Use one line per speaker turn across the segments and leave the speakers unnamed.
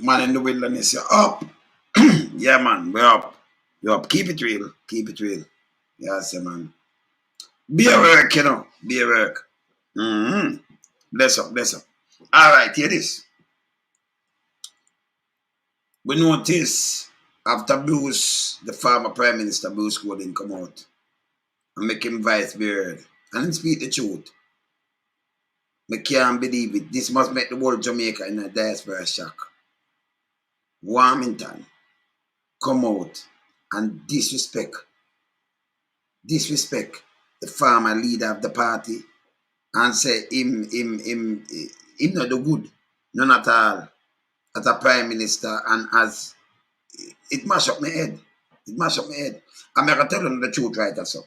Man in the wilderness, you're up. Yeah, man, we're up. You're up. Keep it real. Keep it real. Yes, yeah, man. Be a work, you know. Be a work. Mm-hmm. Bless up, bless up. All right, here it is. We notice after Bruce, the former Prime Minister Bruce Gordon come out and make him vice beard and him speak the truth. I can't believe it. This must make the whole Jamaica in a diaspora shock. Warmington come out and disrespect the former leader of the party and say him not do good, none at all, as a prime minister and as it mash up my head. It mash up my head. I'm gonna tell you the truth right so.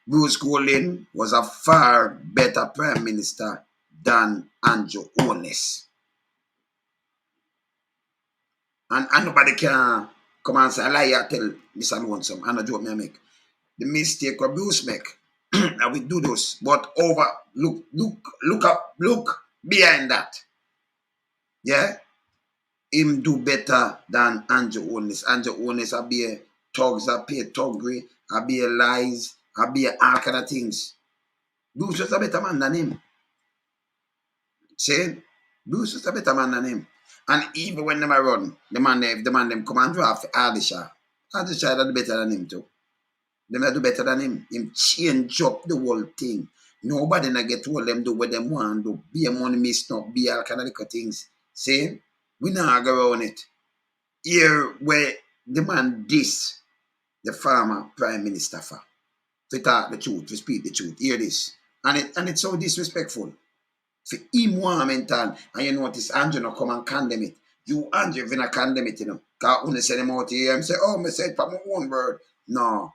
Bruce Colin was a far better prime minister than Andrew Holness. And nobody can come and say, I lie, I tell Mr. Lonesome, and I joke me make. The mistake what Bruce make, and we do this, but look behind that. Yeah? Him do better than Andrew Holness. Andrew Holness I be a thugs, I be a thuggery, I be a lies, I be a all kind of things. Bruce was a better man than him. See? Bruce was a better man than him. And even when them run, the man them come and draft Ardisha. Ardisha do better than him too. Them do better than him. Him change up the whole thing. Nobody na get all them do what them want do. Be a money miss up, be all kind of little things. See? We not go around it. Here where the man this, the former prime minister for. To talk the truth, to speak the truth. Hear this. And it's so disrespectful. For him Warmington, and you notice Andrew no come and condemn it. You Andrew if you not condemn it, you know. Because when they send him out here and say, oh, me say it for my own word. No.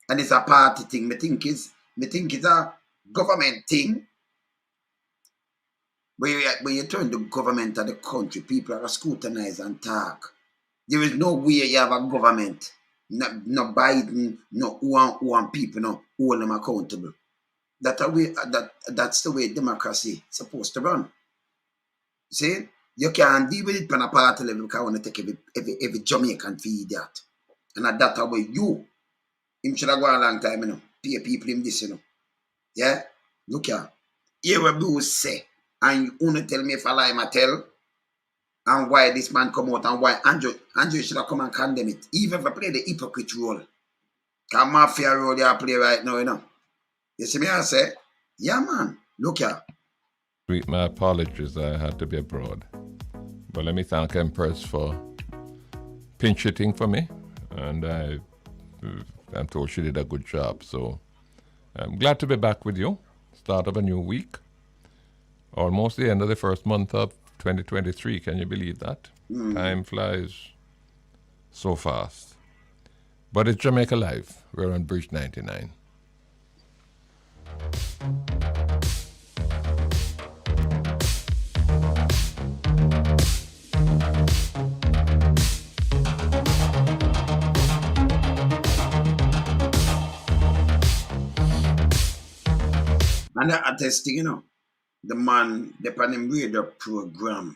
And it's a party thing. Me think it's a government thing. When you turn the government of the country, people are scrutinized and talk. There is no way you have a government. No Biden, no one people, no hold them accountable. That's the way democracy is supposed to run. See? You can't deal with it on a party level because I want to take every Jamaican feed that. And that's how him should have gone a long time, you know. Pay people him this, you know. Yeah? Look here. Hear what Bruce say. And you only tell me if I lie, I tell. And why this man come out and why Andrew should have come and condemn it. Even if I play the hypocrite role. Because mafia role they play right now, you know. You see me I say? Yeah, man. Look here.
My apologies, I had to be abroad. But let me thank Empress for pinch hitting for me. And I'm told she did a good job. So I'm glad to be back with you. Start of a new week. Almost the end of the first month of 2023. Can you believe that? Time flies so fast. But it's Jamaica Live. We're on Bridge 99.
And that testing, you know, the man, the him radio program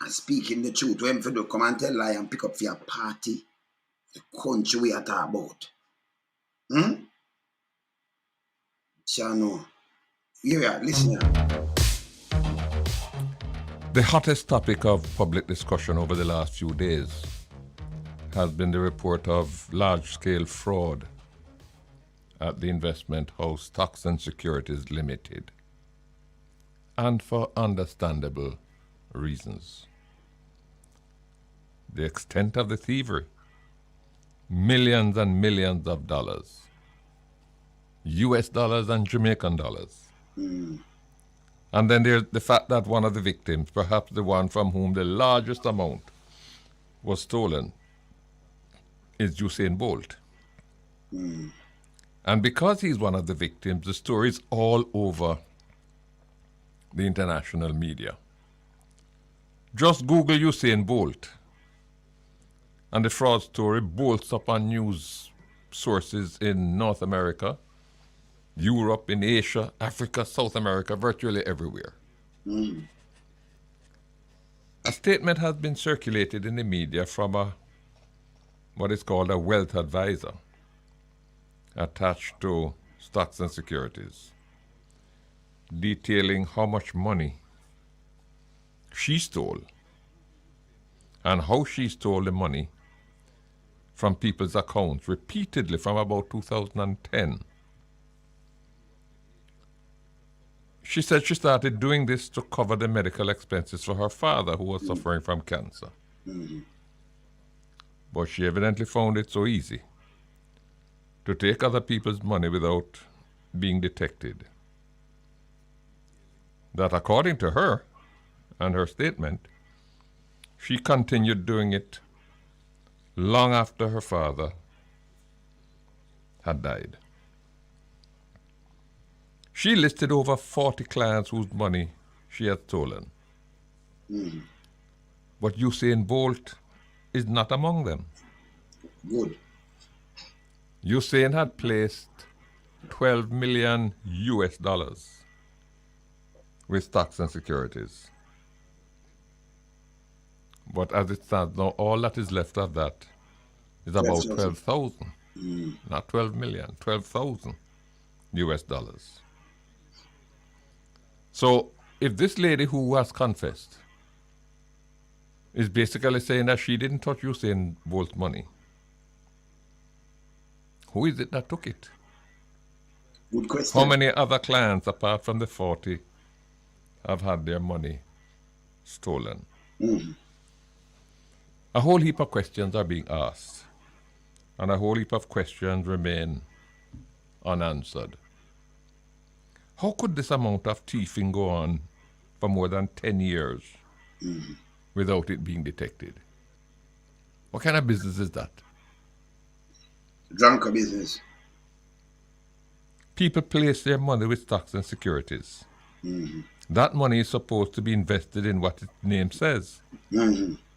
and speaking the truth. When for do come and tell lie and pick up for your party, the country we are talking about. Chano. Yeah, listen here.
The hottest topic of public discussion over the last few days has been the report of large-scale fraud at the investment house Stocks and Securities Limited, and for understandable reasons. The extent of the thievery, millions and millions of dollars, US dollars and Jamaican dollars. And then there's the fact that one of the victims, perhaps the one from whom the largest amount was stolen, is Usain Bolt. And because he's one of the victims, the story is all over the international media. Just Google Usain Bolt, and the fraud story bolts up on news sources in North America, Europe, in Asia, Africa, South America, virtually everywhere. A statement has been circulated in the media from what is called a wealth advisor attached to stocks and securities, detailing how much money she stole and how she stole the money from people's accounts repeatedly from about 2010. She said she started doing this to cover the medical expenses for her father, who was suffering from cancer. But she evidently found it so easy to take other people's money without being detected that, according to her and her statement, she continued doing it long after her father had died. She listed over 40 clients whose money she had stolen. But Usain Bolt is not among them.
Good.
Usain had placed 12 million US dollars with stocks and securities. But as it stands now, all that is left of that is about 12,000. Not 12 million, 12,000 US dollars. So if this lady who has confessed is basically saying that she didn't touch Usain Bolt's money, who is it that took it?
Good question.
How many other clients apart from the 40 have had their money stolen? A whole heap of questions are being asked, and a whole heap of questions remain unanswered. How could this amount of thieving go on for more than 10 years without it being detected? What kind of business is that?
Drunker business.
People place their money with stocks and securities. That money is supposed to be invested in what its name says.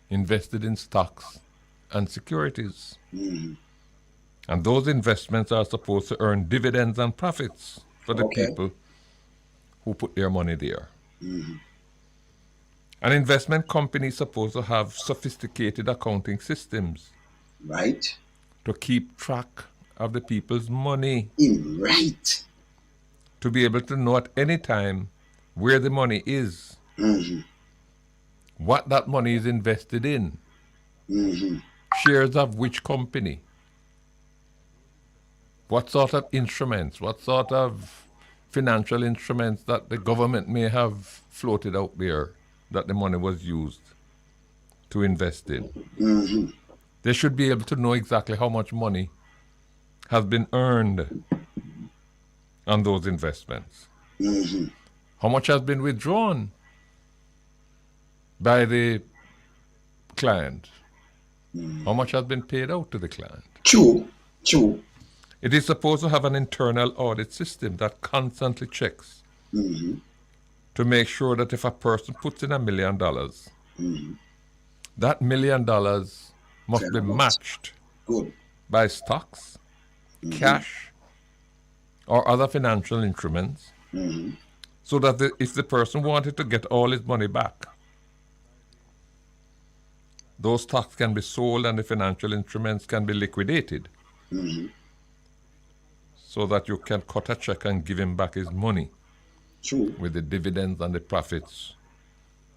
Invested in stocks and securities. And those investments are supposed to earn dividends and profits for the people who put their money there. An investment company is supposed to have sophisticated accounting systems.
Right.
To keep track of the people's money.
Right.
To be able to know at any time where the money is. What that money is invested in. Shares of which company. What sort of instruments, what sort of financial instruments that the government may have floated out there that the money was used to invest in. They should be able to know exactly how much money has been earned on those investments. How much has been withdrawn by the client. How much has been paid out to the client.
True.
It is supposed to have an internal audit system that constantly checks to make sure that if a person puts in $1 million, that $1 million must be matched by stocks, cash, or other financial instruments, so that if the person wanted to get all his money back, those stocks can be sold and the financial instruments can be liquidated, so that you can cut a check and give him back his money with the dividends and the profits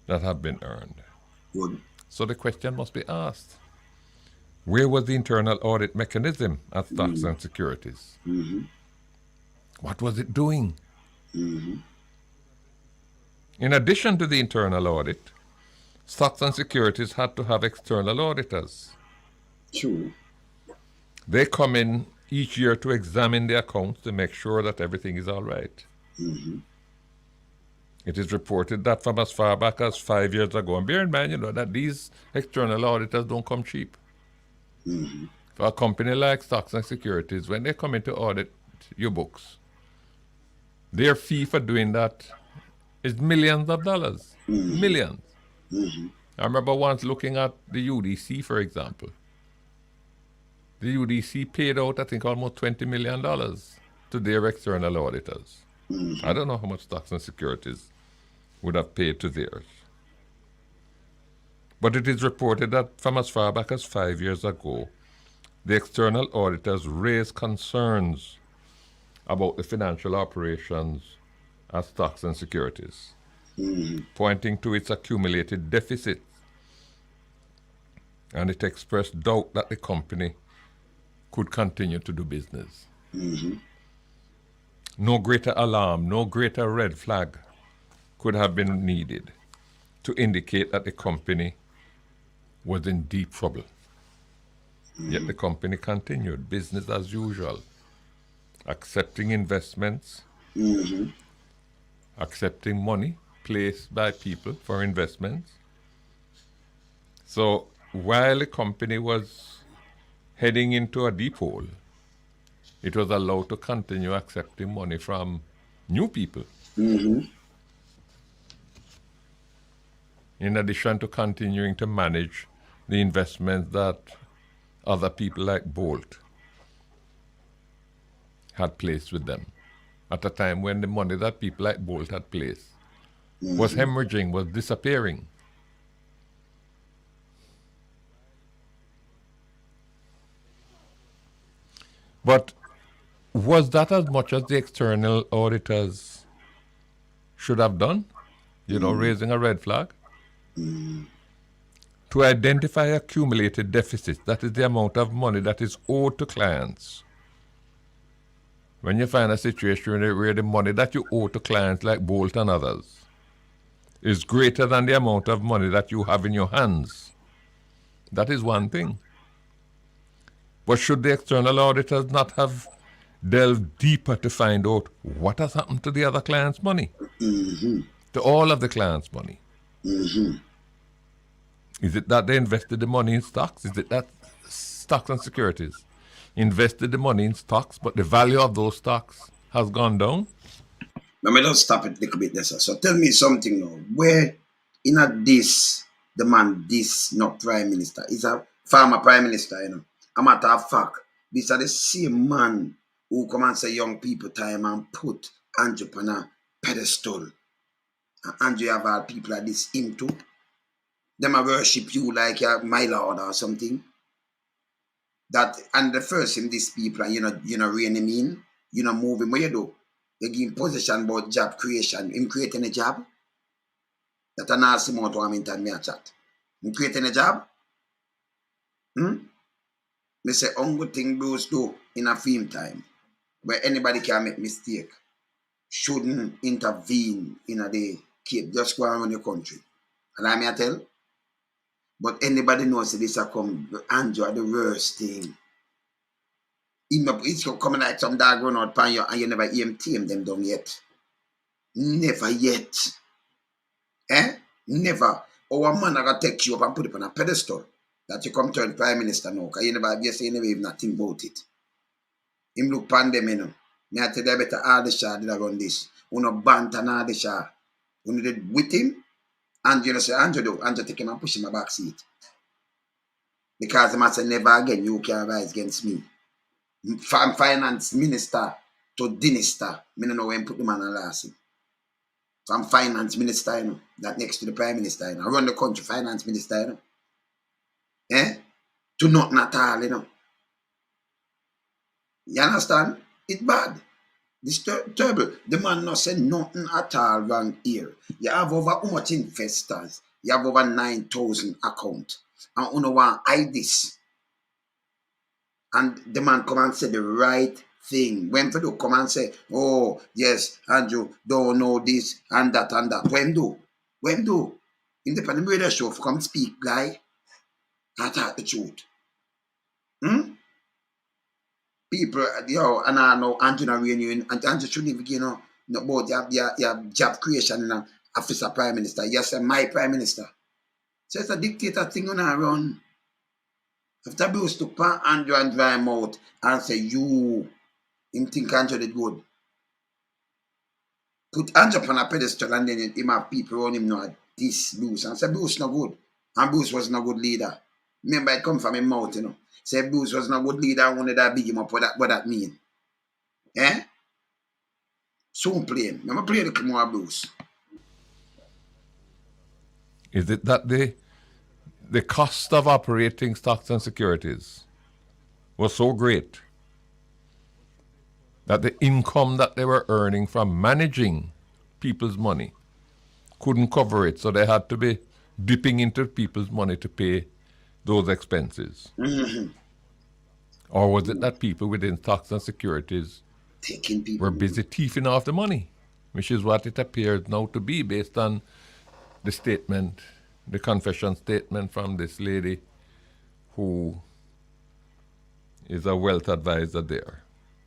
that have been earned. So the question must be asked, where was the internal audit mechanism at stocks and securities? What was it doing? In addition to the internal audit, stocks and securities had to have external auditors. They come in each year to examine the accounts to make sure that everything is all right. It is reported that from as far back as 5 years ago, and bear in mind, that these external auditors don't come cheap. For a company like stocks and securities, when they come in to audit your books, their fee for doing that is millions of dollars. Millions. I remember once looking at the UDC, for example. The UDC paid out, I think, almost $20 million to their external auditors. I don't know how much stocks and securities would have paid to theirs. But it is reported that from as far back as 5 years ago, the external auditors raised concerns about the financial operations of stocks and securities, pointing to its accumulated deficits, and it expressed doubt that the company could continue to do business. No greater alarm, no greater red flag could have been needed to indicate that the company was in deep trouble. Yet the company continued business as usual, accepting investments, accepting money placed by people for investments. So while the company was heading into a deep hole, it was allowed to continue accepting money from new people. In addition to continuing to manage the investments that other people like Bolt had placed with them at a time when the money that people like Bolt had placed was hemorrhaging, was disappearing. But was that as much as the external auditors should have done? Raising a red flag? To identify accumulated deficits, that is the amount of money that is owed to clients. When you find a situation where the money that you owe to clients like Bolt and others is greater than the amount of money that you have in your hands, that is one thing. But should the external auditors not have delved deeper to find out what has happened to the other clients' money? To all of the clients' money? Is it that they invested the money in stocks? Is it that stocks and securities invested the money in stocks, but the value of those stocks has gone down?
Let me just stop it a little bit there, sir. So tell me something now. Where in a this, the man, this not prime minister, is a former prime minister, A matter of fact, these are the same man who come and say young people time and put Andrew on a pedestal. And Andrew have all people like this him too. Them a worship you like you're my lord or something. That and the first in these people, and you know rein him in, move him. What you do? You give him position about job creation. Him creating a job. That a nasty amount of Warmington me a chat. Him creating a job. Me say good thing Bruce do in a film time where anybody can make mistake. Shouldn't intervene in a day. Keep just go around the country. And I may tell. But anybody knows that this a come Andrew are the worst thing. It's coming like some dog run out pan you and you never hear him tame them down yet. Never yet. Never. Our man are gonna take you up and put it on a pedestal that you come turn prime minister now. Cause you never even think about it. Him look pan them, Me I tell you better Ardisha did I run this. Uno banter Ardisha. Uno did with him. And say, Andrew take him and push him a back seat. Because the man say, never again you can rise against me. From finance minister to dinister, me don't know when put the man on last. From finance minister, that next to the prime minister, I run the country finance minister, to nothing at all, You understand? It's bad. This terrible. The man not say nothing at all wrong here. You have over how much investors? You have over 9,000 accounts. And you want to hide this. And the man come and say the right thing. When for do come and say, oh, yes, Andrew, don't know this and that and that. When do? Independent radio show for come speak, guy. I thought the truth. People, and I know Andrew reunion, and Andrew shouldn't even, no about your job creation in office of prime minister. Yes, my prime minister. So it's a dictator thing on our run. After Bruce took pan Andrew and dry him out and say, him think Andrew did good. Put Andrew on a pedestal and then him have people around him know this Bruce. And say Bruce no good. And Bruce was no good leader. Remember it come from his mouth, Say Bruce was no good leader and wanted to big him up. What that mean? Soon play him. Remember play the more Bruce.
Is it that the cost of operating stocks and securities was so great that the income that they were earning from managing people's money couldn't cover it, so they had to be dipping into people's money to pay those expenses. Or was it that people within stocks and securities were busy thieving off the money, which is what it appears now to be based on the statement, the confession statement from this lady who is a wealth advisor there.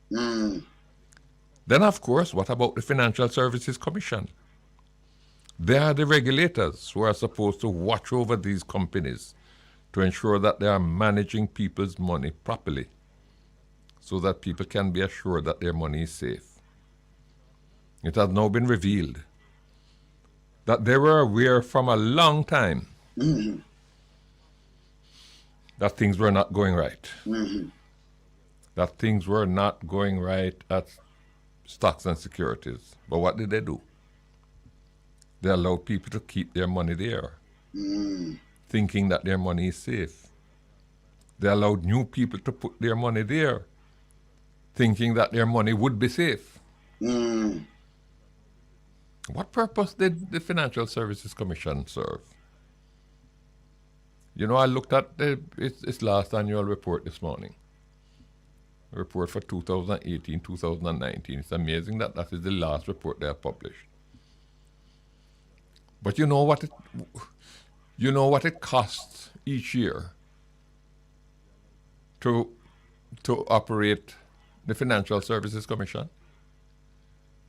Then, of course, what about the Financial Services Commission? They are the regulators who are supposed to watch over these companies to ensure that they are managing people's money properly so that people can be assured that their money is safe. It has now been revealed that they were aware from a long time that things were not going right. That things were not going right at stocks and securities. But what did they do? They allowed people to keep their money there, thinking that their money is safe. They allowed new people to put their money there, thinking that their money would be safe. What purpose did the Financial Services Commission serve? You know, I looked at its last annual report this morning. A report for 2018-2019. It's amazing that that is the last report they have published. But you know what it costs each year to operate the Financial Services Commission?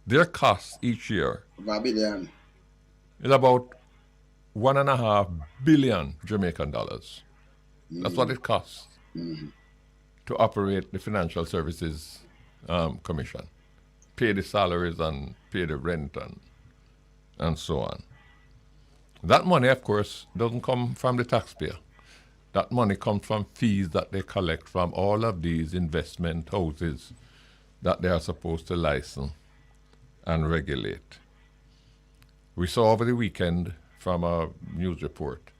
Their costs each year is about $1.5 billion Jamaican dollars. That's what it costs to operate the Financial Services Commission. Pay the salaries and pay the rent and so on. That money, of course, doesn't come from the taxpayer. That money comes from fees that they collect from all of these investment houses that they are supposed to license and regulate. We saw over the weekend from a news report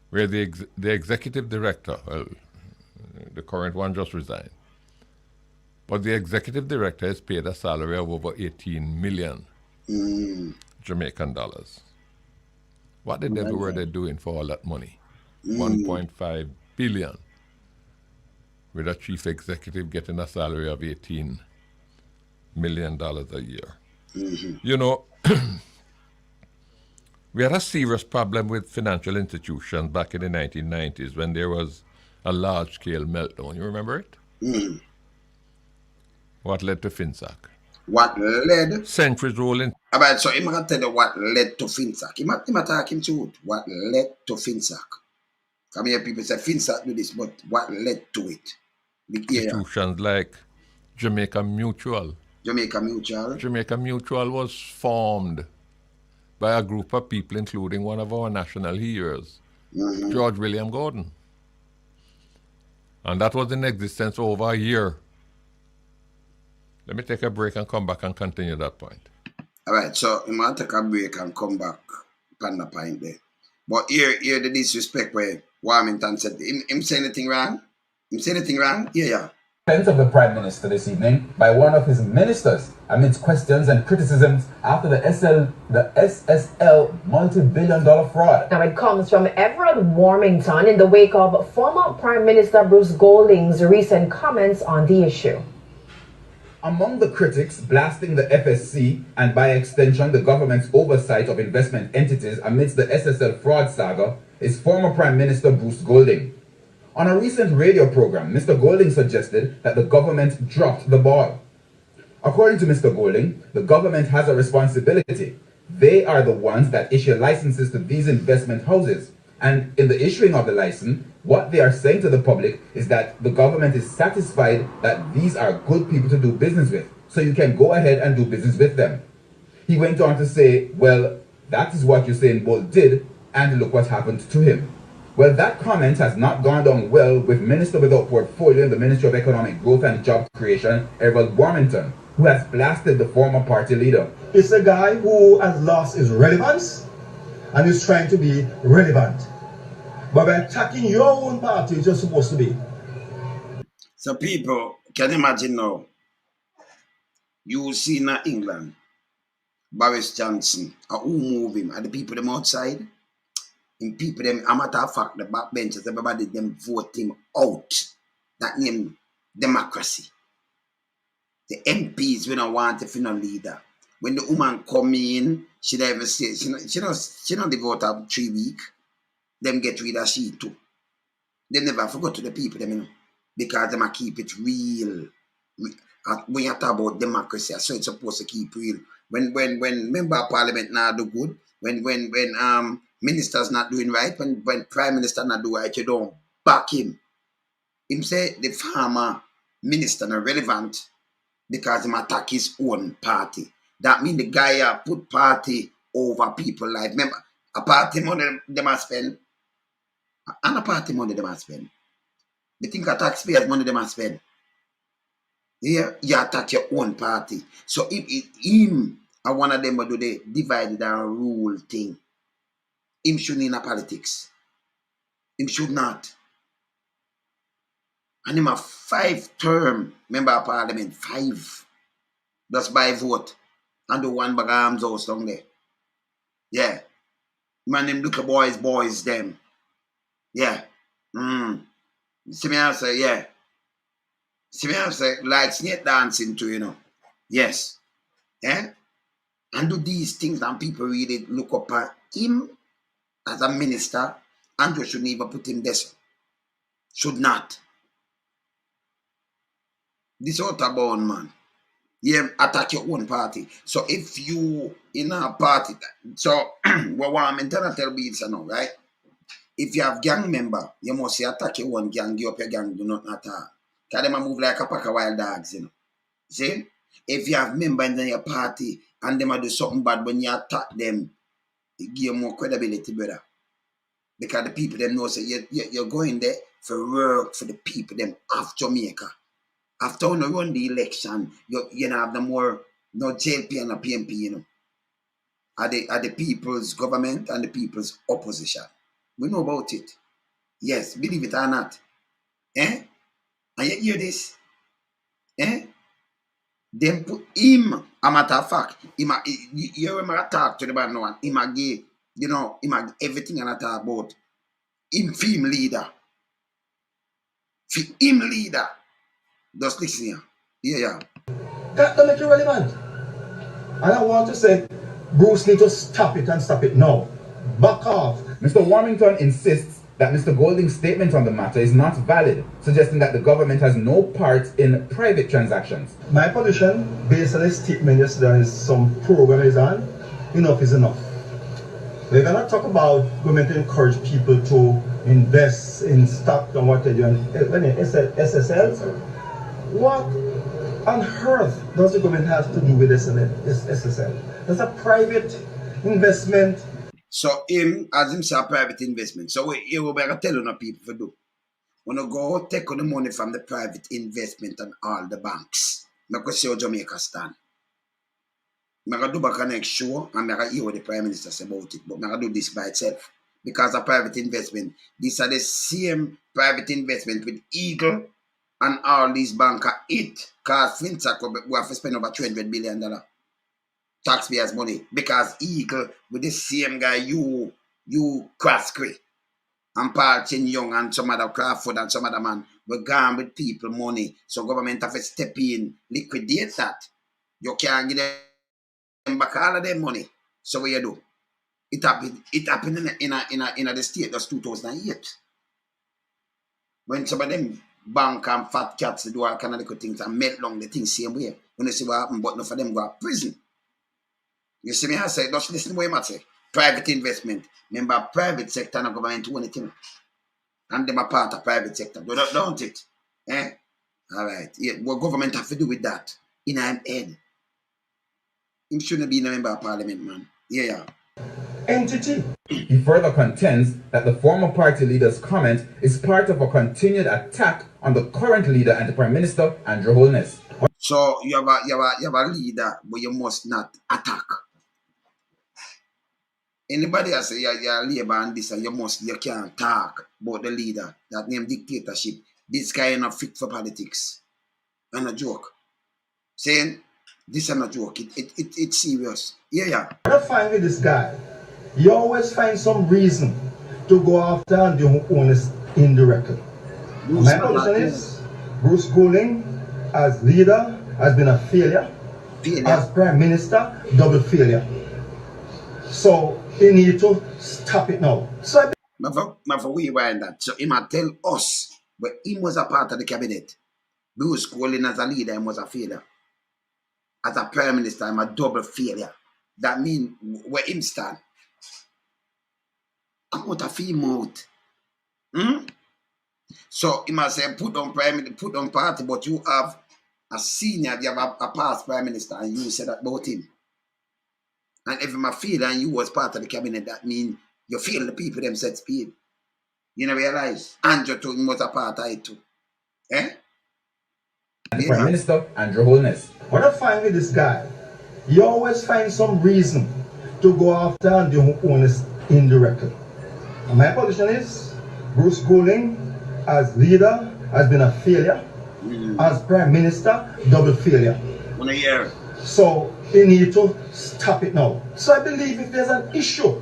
where the executive director, well, the current one just resigned, but the executive director is paid a salary of over 18 million Jamaican dollars. What the devil were they doing for all that money? 1.5 billion, with a chief executive getting a salary of $18 million a year. You know, we had a serious problem with financial institutions back in the 1990s when there was a large-scale meltdown. You remember it? What led to FinSac?
What led?
Centuries rolling.
About so I'm gonna tell you what led to FinSac. I'm talking truth. What led to FinSac? Come here, people say FinSac do this, but what led to it?
Institutions like Jamaica Mutual.
Jamaica Mutual.
Jamaica Mutual was formed by a group of people, including one of our national heroes, George William Gordon. And that was in existence for over a year. Let me take a break and come back and continue that point.
All right, so I'm going to take a break and come back on the point there. But here the disrespect where Warmington said, him say anything wrong? Him say anything wrong? Yeah.
Defense of the Prime Minister this evening by one of his ministers amidst questions and criticisms after the SSL multi-billion-dollar fraud.
Now it comes from Everald Warmington in the wake of former Prime Minister Bruce Golding's recent comments on the issue.
Among the critics blasting the FSC and by extension the government's oversight of investment entities amidst the SSL fraud saga is former Prime Minister Bruce Golding. On a recent radio program, Mr. Golding suggested that the government dropped the ball. According to Mr. Golding, the government has a responsibility. They are the ones that issue licenses to these investment houses. And in the issuing of the license, what they are saying to the public is that the government is satisfied that these are good people to do business with, so you can go ahead and do business with them. He went on to say, well, that is what Usain Bolt did, and look what happened to him. Well, that comment has not gone down well with Minister without portfolio in the Ministry of Economic Growth and Job Creation, Everald Warmington, who has blasted the former party leader.
It's a guy who has lost his relevance and is trying to be relevant. But by attacking your own party, it's just supposed to be.
So people can imagine now, you see in England, Boris Johnson, who move him, and the people them outside, and people them, a matter of fact, the backbenchers, everybody them vote him out. That name democracy. The MPs we don't want if you no leader. When the woman come in, she never say she not the vote of 3 weeks. Them get rid of she too. They never forgot to the people them, you know, because them a keep it real. When you talk about democracy, so it's supposed to keep real. When member of parliament not do good, when ministers not doing right, when prime minister not do right, you don't back him. Him say the former minister not relevant because him attack his own party. That means the guy put party over people life. Remember, a party money they must spend, and a party money they must spend. They think a taxpayers money they must spend. Yeah, you attack your own party. So if him and one of them will do the divided and rule thing, him shouldn't in a politics. Him should not. And him a 5-term member of parliament, 5. Just by vote. And the one bag arms house down there. Yeah. Man, them look at boys, them. Yeah. See me I say, yeah. See me I say, like snake dancing too, you know. Yes. Yeah. And do these things and people really look up at him as a minister, and you shouldn't even put him there. Should not. This is what about, man. You attack your own party. So if you in a party, so what I'm trying to tell you now, right? If you have gang member, you must attack your one gang, give up your gang, do not attack. Because them move like a pack of wild dogs, you know. See? If you have member in your party and them do something bad, when you attack them, it give you more credibility, brother. Because the people them know say you're going there for work for the people them of Jamaica. After you run the election, you know have no JLP and a PMP, you know. Are the people's government and the people's opposition. We know about it. Yes, believe it or not. Eh? And you hear this? Eh? Then put him, a matter of fact, you remember talk to the man now, him a give, you know, him a everything and I talk about him film leader. Him leader. Just listen here. Yeah.
That don't make you relevant. And I want to say, Bruce need to stop it and stop it now. Back off.
Mr. Warmington insists that Mr. Golding's statement on the matter is not valid, suggesting that the government has no part in private transactions.
My position, based on the statement yesterday, is some program is on. Enough is enough. We're going to talk about government to encourage people to invest in stock and what they do. When SSLs, what on earth does the government have to do with SSL? That's a private investment.
So him, as him say, a private investment. So he will be telling the people to do. When you go take all the money from the private investment and all the banks. I'm going to see how Jamaica stand. I'm going to do back a next show and I'm going to hear what the Prime Minister says about it. But I'm going to do this by itself. Because of private investment. These are the same private investment with Eagle and all these banks. Because FinTech will have to spend over $200 billion. Taxpayers' money. Because Eagle with the same guy you Crasky and Paul Chin Young and some other Crawford and some other man were gone with people money. So government have to step in, liquidate that. You can't give them back all of their money. So what you do? It happened in the state. That's 2008. When some of them bank and fat cats do all kind of little things and melt long the things same way. When you see what happened, but none of them go to prison. You see me I say, just listen to what I say. Private investment. Remember, private sector and government do anything. And them are part of private sector. Don't it? Eh? All right. Yeah. What government have to do with that? In our head. He shouldn't be a member of parliament, man. Yeah.
Entity.
He further contends that the former party leader's comment is part of a continued attack on the current leader and the Prime Minister, Andrew Holness.
So you have a leader, but you must not attack. Anybody that say you're labor and this and you can't talk about the leader that name dictatorship. This guy is not fit for politics. And a joke. Saying this is not a joke. It's serious. Yeah.
What I find with this guy, you always find some reason to go after and do Holness indirectly. My position is Bruce Golding as leader has been a failure. As Prime Minister, double failure. So he need to stop it now. So
for we wind that. So he might tell us, but he was a part of the cabinet. Bruce Golding as a leader, he was a failure. As a Prime Minister, I'm a double failure. That means where him stand. Come out of him out. So he must say put on party, but you have a senior, you have a past Prime Minister, and you said that about him. And if him a failure and you was part of the cabinet, that means you feel the people them set speed. You know realize Andrew too was a part of it too. Eh?
And Prime Minister Andrew Holness.
What I find with this guy, you always find some reason to go after and do Holness indirectly. And my position is Bruce Golding as leader has been a failure. As Prime Minister, double failure.
1 year.
So he need to stop it now. So I believe if there's an issue,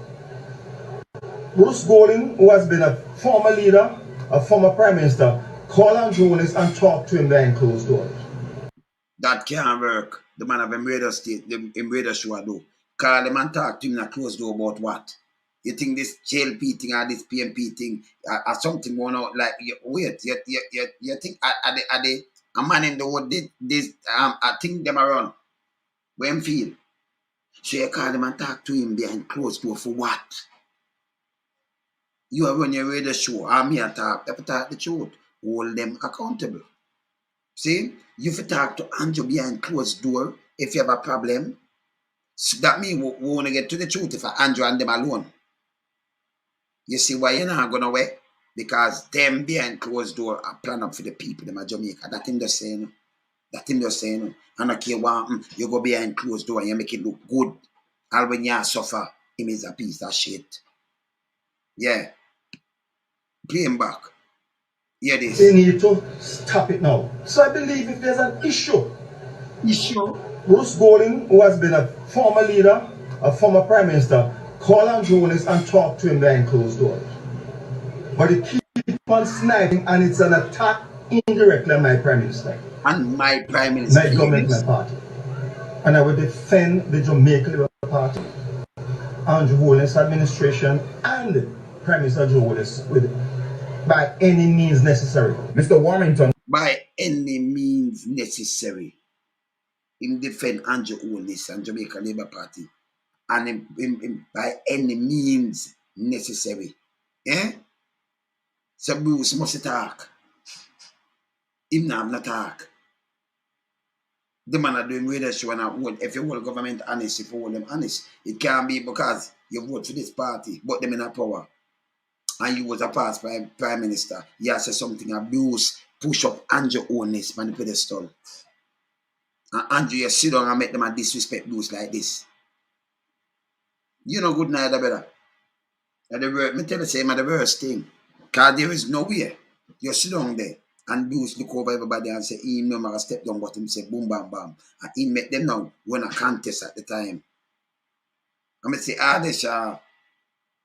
Bruce Golding, who has been a former leader, a former Prime Minister, call on Holness and talk to him behind closed doors.
That can't work. The man of Embrader State, the Embrader show I do. Call him and talk to him in a closed door about what? You think this JLP thing or this PMP thing or something going on? Like, wait, you think are they a man in the world did this? I think them around. Where him feel? So you call him and talk to him behind closed door for what? You are run your radio show. I'm here to talk. You have to talk the truth. Hold them accountable. See? You have to talk to Andrew behind closed door if you have a problem. So that means we want to get to the truth if Andrew and them alone. You see why you're not going away? Because them behind closed door are plan up for the people in Jamaica. That him just saying. That him just saying. And okay, you go behind closed door and you make it look good. And when you suffer, him is a piece of shit. Yeah. Play him back. Hear this.
They need to stop it now. So I believe if there's an issue, Bruce Golding, who has been a former leader, a former Prime Minister, call on Holness and talk to him behind closed doors. But he keep on sniping and it's an attack indirectly on my Prime Minister.
And my Prime Minister.
My government, my party. And I will defend the Jamaica Liberal Party, Andrew Holness administration and Prime Minister Joe Holness by any means necessary.
Mr. Warmington.
By any means necessary. Him defend Andrew Holness and Jamaica Labour Party. And him by any means necessary. Eh? So Bruce must talk. Him not talk. The man are doing radio show and if you hold government honest, if you hold them honest, it can't be because you vote for this party, but them in a power. And you was a past Prime Minister. You say something abuse, push up Andrew Holness on the pedestal. And Andrew, you sit down and make them a disrespect Bruce like this. You know good neither, brother. Me tell you, say, the worst thing. Because there is no way. You sit down there and Bruce look over everybody and say, he no matter step down, but him say, boom, bam, bam. And he make them now win a contest at the time. And I say, Adesha,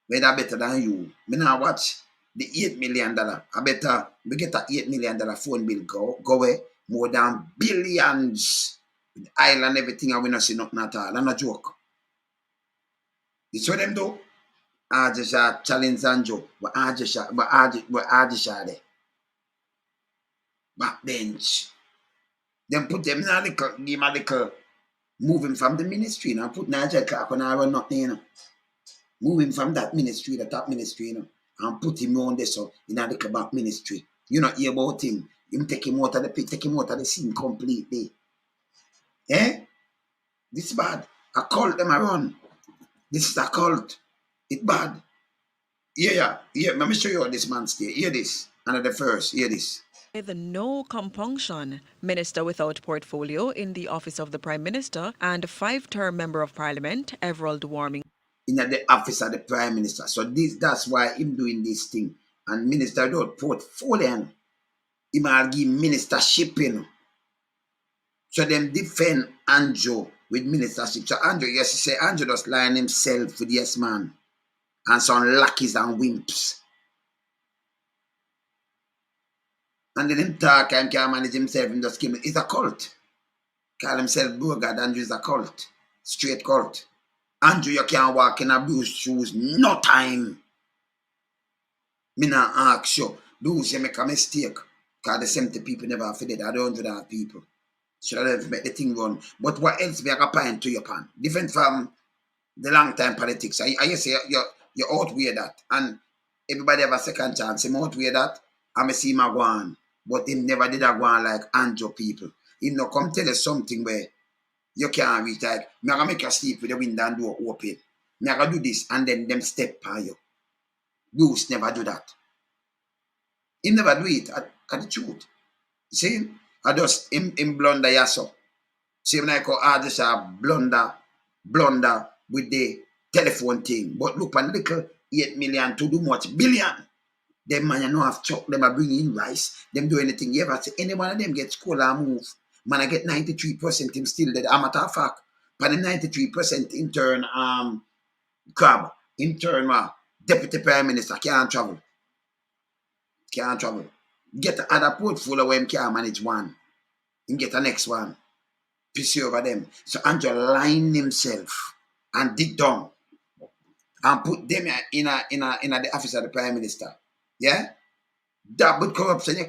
they are better than you. Me now watch the $8 million. I better we get a $8 million phone bill go away more than billions. The island, everything, and we not see nothing at all. I'm not joke. You see what them do? Adesha challenge Sanjo. But Adesha there. Backbench. Then put them in a little, give him a little, move him from the ministry, and put Nigel Clark on our nothing, you know. Move him from that ministry, the top ministry, you know, and put him on this so in a little back ministry. You not hear about him. Him take him out of the pit, take him out of the scene completely. Eh? This is bad. A cult them around. This is a cult. It's bad. Yeah. Let me show you how this man stay. Hear this. And at the first, hear this.
The no compunction minister without portfolio in the office of the Prime Minister and 5-term member of Parliament, Everald Warmington.
in the office of the Prime Minister. So that's why him doing this thing. And Minister don't portfolio. He might give ministership, you know. So them defend Andrew with ministership. So Andrew, yes, he say Andrew just line himself with yes man. And some lackeys and wimps. And then him talk and can't manage himself and just give it. It's a cult. Call himself Burgard. Andrew is a cult. Straight cult. Andrew, you can't walk in a Bruce shoes. No time. Me not ask you. Bruce, you make a mistake. Because the 70 people never affiliate. I don't do that people. Should I have make the thing run? But what else be a point to your pan? Different from the long time politics. I say you outweigh that. And everybody have a second chance. Him outweigh that. I see him go on. But him never did a go on like Andrew people. He no come tell you something where you can't reach. Like, me gonna make you sleep with the window and door open. Me gonna do this and then them step by you. Bruce never do that. He never do it at the truth. See? I just him blunder yaso. See when I call just a blunder with the telephone thing. But look on little 8 million to do much billion. Them man you know have chuck, them are bringing in rice, them do anything. You ever see any one of them get school and move? Man, I get 93% him still dead. A matter of fact, but the 93% intern crab, intern deputy prime minister can't travel. Can't travel. Get another portfolio where him can't manage one. Him get the next one. Piss over them. So Andrew line himself and dig down and put them in the office of the prime minister. Yeah? That with corruption, them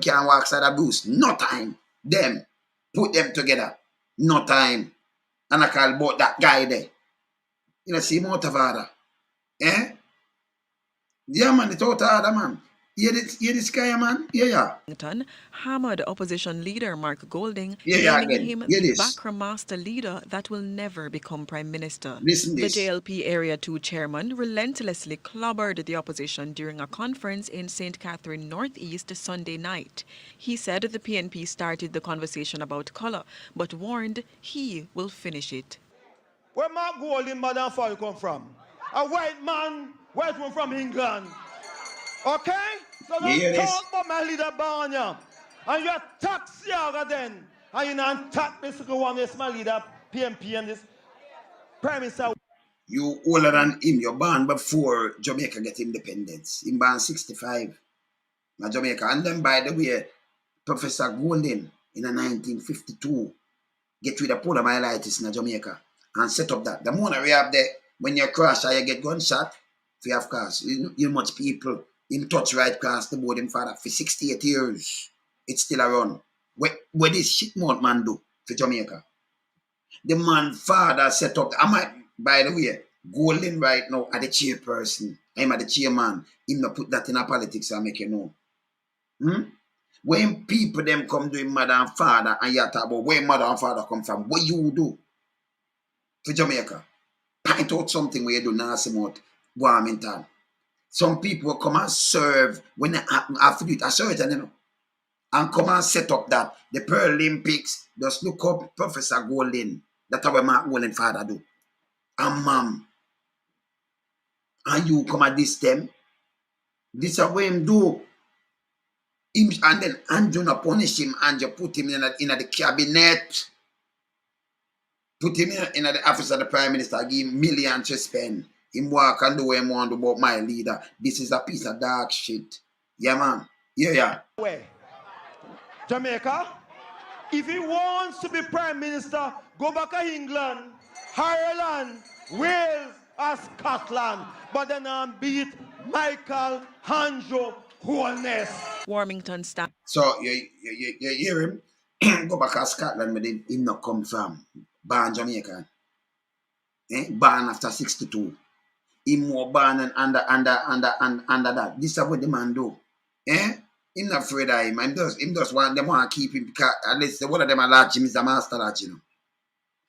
can't walk side of Bruce. No time. Them. Put them together. No time. And I call about that guy there. You know, see motive order. Eh? Yeah, man, it's out order, man. Hear this guy, man? Yeah.
Hammered opposition leader Mark Golding,
Yeah,
naming him the
this.
backroom master leader that will never become prime minister.
Listen
The
this.
JLP Area 2 chairman relentlessly clobbered the opposition during a conference in St. Catherine Northeast Sunday night. He said the PNP started the conversation about colour, but warned he will finish it.
Where Mark Golding, Madam Far, you come from? A white man, white one from England. Okay? So don't talk about my leader Barnya. And you attack Siaga then. And you don't attack Mr. One, this my leader, PNP and this Prime Minister.
You older than him. You're born before Jamaica get independence. Him born 65. Now Jamaica. And then by the way, Professor Golding in 1952 get rid of poliomyelitis in Jamaica and set up that. The more we have there, when you crash or you get gunshot, if you have cars, you much people in touch right cross the board him father for 68 years. It's still around. What this shit mount man do for Jamaica? The man father set up, by the way, Golding right now are the chairperson. I'm at the chairman. Him not put that in a politics I make you know. When people them come doing mother and father and you talk about where mother and father come from, what you do for Jamaica? Point out something where you do nasty about Warmington. Some people come and serve when they have to do it a certain, you know, and come and set up that the Paralympics. Just look up Professor Golding. That's what Mark Golding father do. And mom. And you come at this them. This is what him do. Him, and then Andrew not punish him and you put him in the cabinet. Put him in the office of the Prime Minister, give him millions to spend. Him walk and do what he want about my leader. This is a piece of dark shit. Yeah, man. Yeah.
Where? Jamaica? If he wants to be Prime Minister, go back to England, Ireland, Wales, or Scotland. But then beat Michael Hanjo Holness.
Warmington staff.
So you hear him? Go back to Scotland, but him not come from. Born Jamaica. Born after 62. Him more born and under that. This is what the man do. Him not afraid of him. Him just want them want to keep him because at least one of them are large, him is a master lodge, you know.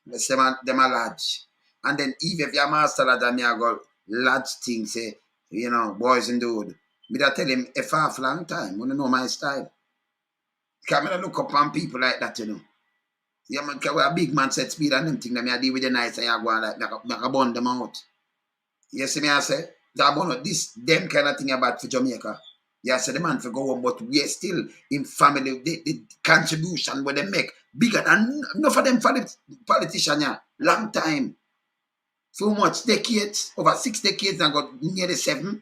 Let's say them are large. And then even if you're a master lodge and you go large things, say, you know, boys and dude. Me that tell him a far long time. Wanna know my style. Because I look up on people like that, you know. Yeah, man, because a big man set speed and them thing that me I deal with the nice and you go and like make a bun them out. You see me I say? That one this them kind of thing about for Jamaica. Yeah, so the man for go on, but we are still in family. The contribution what they make bigger than enough of them politicians. Yeah, long time, so much decades, over 6 decades, and got nearly 7.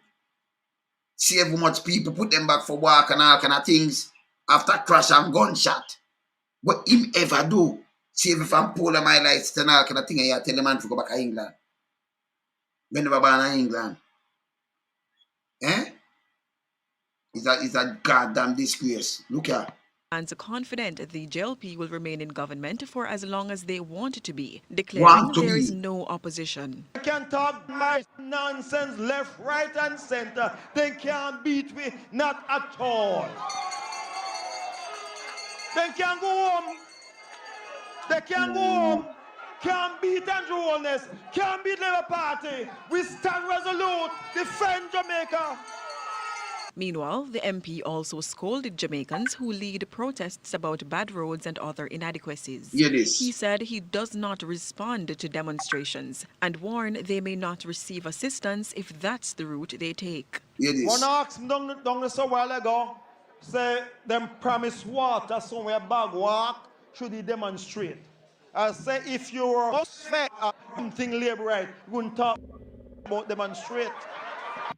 See how much people put them back for work and all kind of things after crash and gunshot. What him ever do? See if I'm pulling my lights and all kind of thing, and you tell the man to go back to England. When they were born in England, eh? It's a goddamn disgrace. Look here.
And confident the JLP will remain in government for as long as they want it to be, declaring there is no opposition.
They can talk my nonsense left, right, and center. They can't beat me, not at all. They can go home. They can go home. Can't beat Andrew Holness. Can't beat Labour Party. We stand resolute. Defend Jamaica.
Meanwhile, the MP also scolded Jamaicans who lead protests about bad roads and other inadequacies. He said he does not respond to demonstrations and warned they may not receive assistance if that's the route they take.
One asked me down a while ago, say them promise water somewhere bag walk, should he demonstrate? I say if you were something labor right, you wouldn't talk about demonstrate.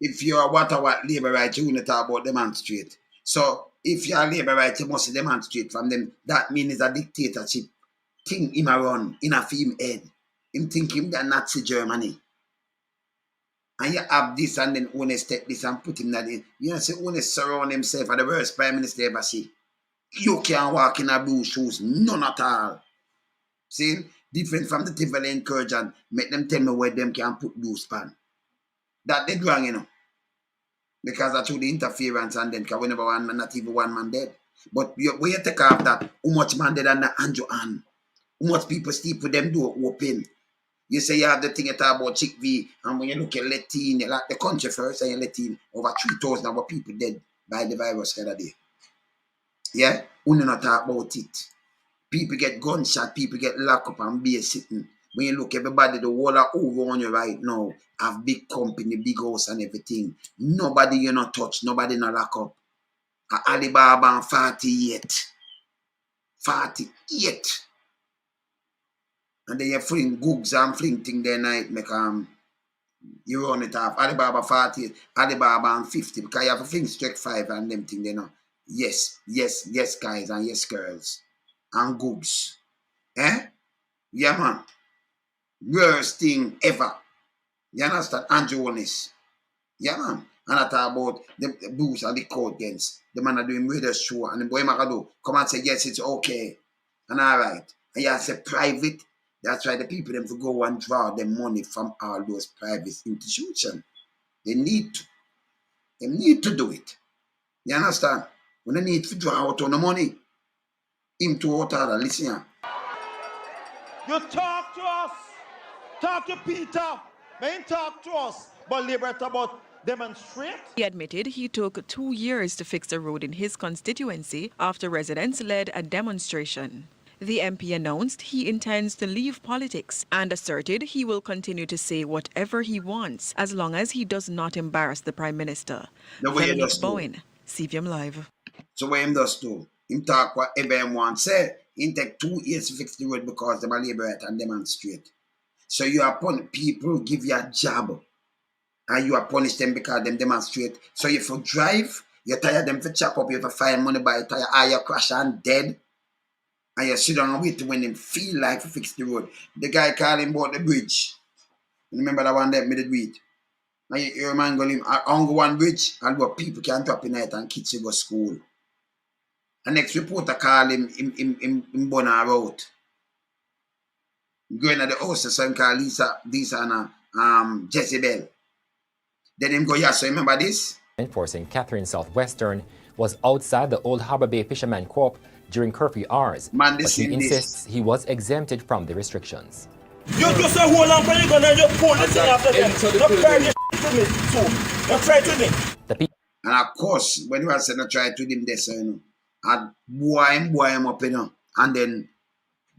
If you are what labor right, you wouldn't talk about demonstrate. So if you are labor right, you must demonstrate from them. That means a dictatorship thing him around in a film head. Him think him the Nazi Germany. And you have this and then Holness take this and put him that in. You know, say Holness surround himself as the worst prime minister ever see. You can't walk in a blue shoes, none at all. See? Different from the Tivoli encourage and make them tell me where them can put blue span. That they wrong, you know. Because that's through the interference and then because whenever one man, not even one man dead. But when you take off that, how much man dead under Andrew Ann? How much people sleep with them door open? You say you have the thing you talk about Chick V, and when you look at Latin, you like the country first, and you Latin, over 3,000 of people dead by the virus the other day. Yeah? We not talk about it. People get gunshot, people get locked up and be sitting. When you look, everybody, the whole are over on you right now, have big company, big house and everything. Nobody you not touch, nobody not lock up. Alibaba and 48. 48. And then you fling googs and fling thing there night, make you run it off. Alibaba 48, Alibaba and 50, because you have a fling strike 5 and them thing there now. Yes, guys and yes, girls. And googs. Eh? Yeah, man. Worst thing ever. You understand? Andrew Holness. Yeah, man. And I talk about the booze and the court against. The man are doing radio show and the boy Macado come and say, yes, it's okay. And all right. And you say private. That's why the people them to go and draw the money from all those private institutions. They need to. They need to do it. You understand? When they need to draw out on the money, him to out listen here.
You talk to us. Talk to Peter. May talk to us. But liberate about demonstrate.
He admitted he took 2 years to fix a road in his constituency after residents led a demonstration. The MP announced he intends to leave politics and asserted he will continue to say whatever he wants as long as he does not embarrass the Prime Minister. Veronique Bowen, CVM Live.
So what him does do? Him talk whatever him want. Say, he take 2 years to fix the road because they are liberate and demonstrate. So you are people give you a job and you are punish them because them demonstrate. So if you drive, you tire them for chop up, you have to find money by tire, or you crash and dead. And you sit down and wait when them feel like to fix the road. The guy called him about the bridge. You remember that one that made it wait? And you remember him on one bridge and where people can drop in night and kids go to school. And next reporter called him in Bonner Road. Going at the house, so him call Lisa and Jezebel. Then him go, yeah, so remember this?
Enforcing Catherine Southwestern was outside the Old Harbour Bay Fisherman Corp during curfew hours, but he insists he was exempted from the restrictions.
You just say hold on for you and you pull the thing after them. Don't try to me too. Don't try to me.
And of course, when you say not try to him, they say, you know, and boy him up, you know, and then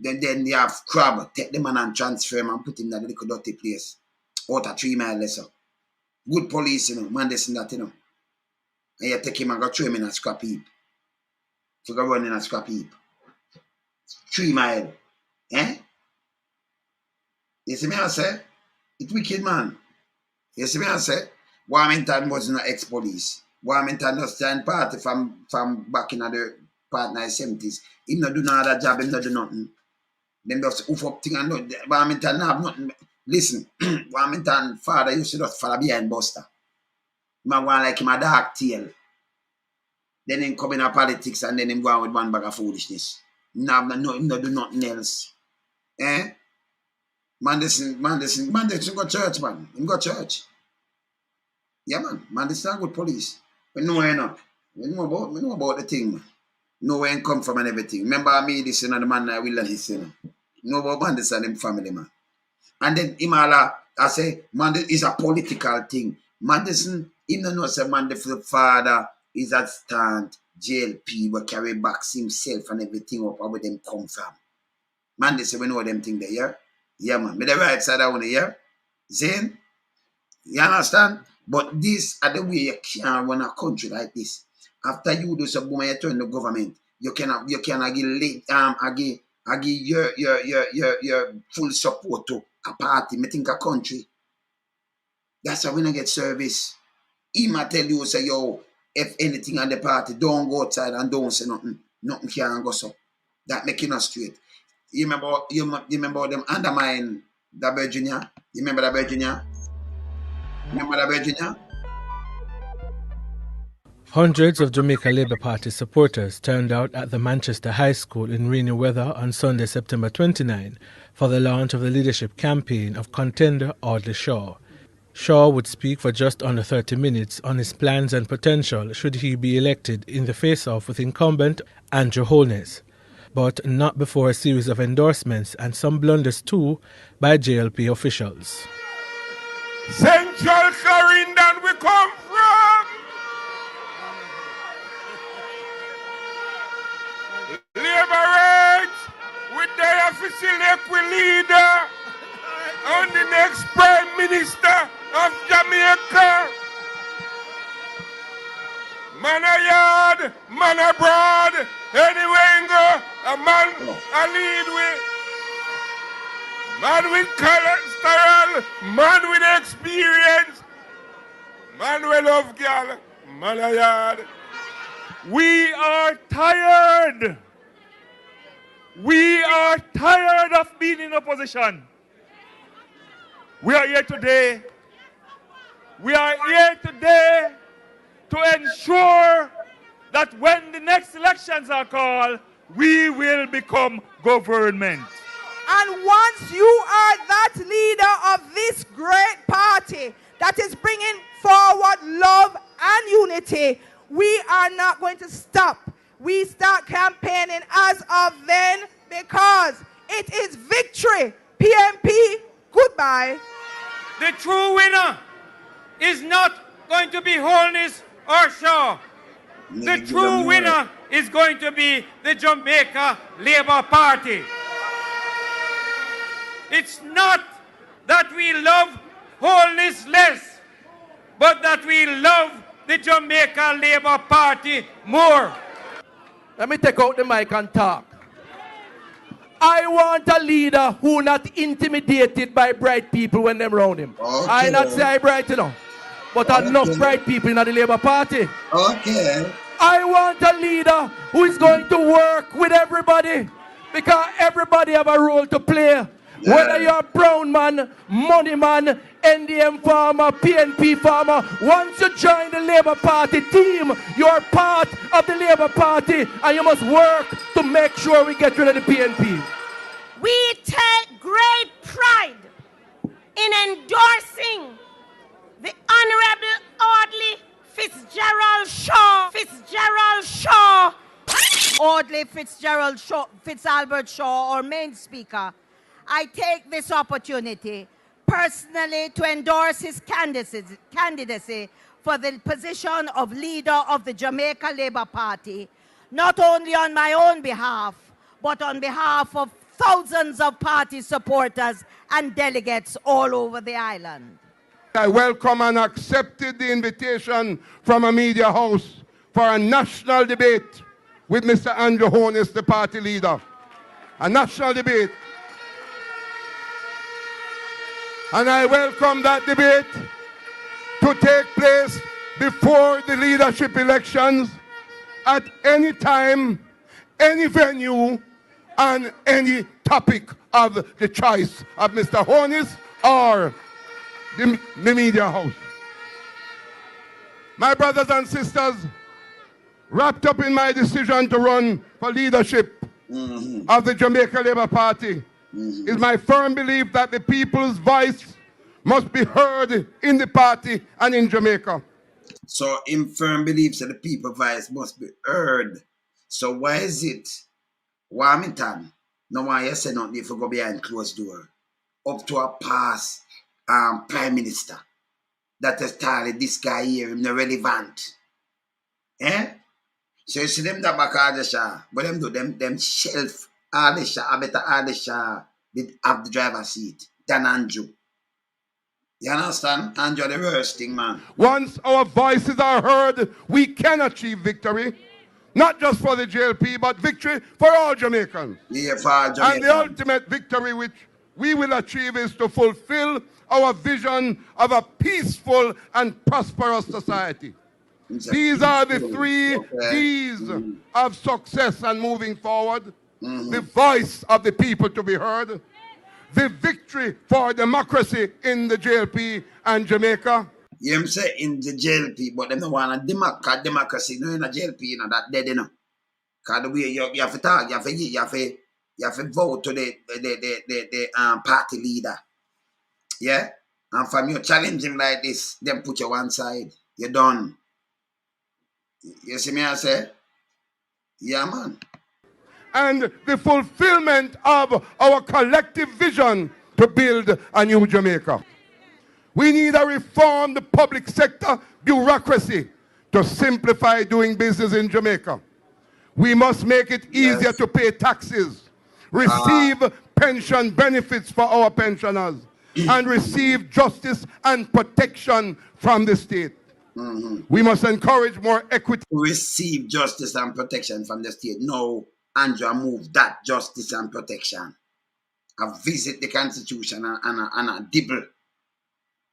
Then they have crab, take the man and transfer him and put him in that little dirty place. Out of 3 miles lesser. Good police, you know, man, this and that, you know. And you take him and go throw him in a scrap heap. To go run in a scrap heap. 3 miles. Eh? You see me I say? It's wicked, man. You see me I say? Warmington was not ex-police. Warmington just stand party from back in the part 1970s. He not do no other job, he not do nothing. Them just oof up thing and no, Warmington have nothing. Listen, Warmington father used to just follow behind Buster. Man want like him a dark tail. Then him come in a politics and then him go on with one bag of foolishness. Him not do nothing else. Eh? Man, listen, go church, man. Him go church. Yeah, man. Man, this is not good police. We know where not. We know about the thing, man. Know where him come from and everything. Remember me, this, you know, the man I will this, you know. Know about man, this and him family, man. And then him all, I say, man, this is a political thing. Man, listen, him don't know, say, man, the father is at stand, JLP, will carry back himself and everything up where them come from. Man, they say, we know them thing there, yeah? Yeah, man. Me the right side of one, yeah? Zane? You understand? But this are the way you can run a country like this. After you do some boom, you turn the government. You cannot give your full support to a party. Me think a country. That's how we don't get service. He might tell you, say, yo, if anything on the party, don't go outside and don't say nothing. Nothing can go so. That make you not straight. You remember them undermine the Virginia? You remember the Virginia? Remember the Virginia?
Hundreds of Jamaica Labour Party supporters turned out at the Manchester High School in rainy weather on Sunday, September 29, for the launch of the leadership campaign of contender Audley Shaw. Shaw would speak for just under 30 minutes on his plans and potential should he be elected in the face-off with incumbent Andrew Holness, but not before a series of endorsements and some blunders too by JLP officials.
Central Clarendon we come from. Labour rights, we there to select we leader and the next Prime Minister of Jamaica. Man a yard, man abroad, anywhere you go, a man a lead with. Man with cholesterol, man with experience, man with love girl, man a yard. We are tired. We are tired of being in opposition. We are here today. We are here today to ensure that when the next elections are called, we will become government.
And once you are that leader of this great party that is bringing forward love and unity, we are not going to stop. We start campaigning as of then because it is victory. PMP, goodbye.
The true winner is not going to be Holness or Shaw. The true winner is going to be the Jamaica Labour Party. It's not that we love Holness less, but that we love the Jamaica Labour Party more.
Let me take out the mic and talk. I want a leader who not intimidated by bright people when them around him. Okay. I not say I bright enough, but enough bright people in the Labour Party.
Okay.
I want a leader who is going to work with everybody because everybody have a role to play. Yeah. Whether you're a brown man, money man, NDM farmer, PNP farmer, once you join the Labour Party team, you're part of the Labour Party and you must work to make sure we get rid of the PNP.
We take great pride in endorsing the Honorable Audley Fitzgerald Shaw, Audley Fitzgerald Shaw, Fitzalbert Shaw, our main speaker. I take this opportunity personally to endorse his candidacy for the position of leader of the Jamaica Labour Party, not only on my own behalf, but on behalf of thousands of party supporters and delegates all over the island.
I welcome and accepted the invitation from a media house for a national debate with Mr. Andrew Holness, the party leader. A national debate. And I welcome that debate to take place before the leadership elections at any time, any venue, and any topic of the choice of Mr. Holness or the media house. My brothers and sisters, wrapped up in my decision to run for leadership of the Jamaica Labour Party is my firm belief that the people's voice must be heard in the party and in Jamaica.
So in firm beliefs that the people's voice must be heard. So why is it Warmington, no one you say nothing if you go behind closed door, up to a past Prime Minister that has started this guy here, him not relevant. Eh? So you see them that back all the shah, but them do them shelf all the shah, I better all the shah did have the driver's seat than Andrew. You understand? Andrew the worst thing, man.
Once our voices are heard, we can achieve victory. Not just for the JLP, but victory for all Jamaicans.
Yeah, for all Jamaicans.
And the ultimate victory which we will achieve is to fulfill our vision of a peaceful and prosperous society. These are the three D's of success and moving forward. The voice of the people to be heard. The victory for democracy in the JLP and Jamaica.
You say in the JLP, but them don't want a democracy. No, in the JLP, you know, that dead, you know. Because the way you have to talk, you have to vote to the party leader. Yeah? And from you challenge him like this, then put you one side. You're done. You see me I say? Yeah, man.
And the fulfillment of our collective vision to build a new Jamaica. We need a reformed public sector bureaucracy to simplify doing business in Jamaica. We must make it easier to pay taxes, receive pension benefits for our pensioners, and receive justice and protection from the state. We must encourage more equity.
Receive justice and protection from the state. No, Andrew, move that justice and protection. I visit the Constitution and a dibble.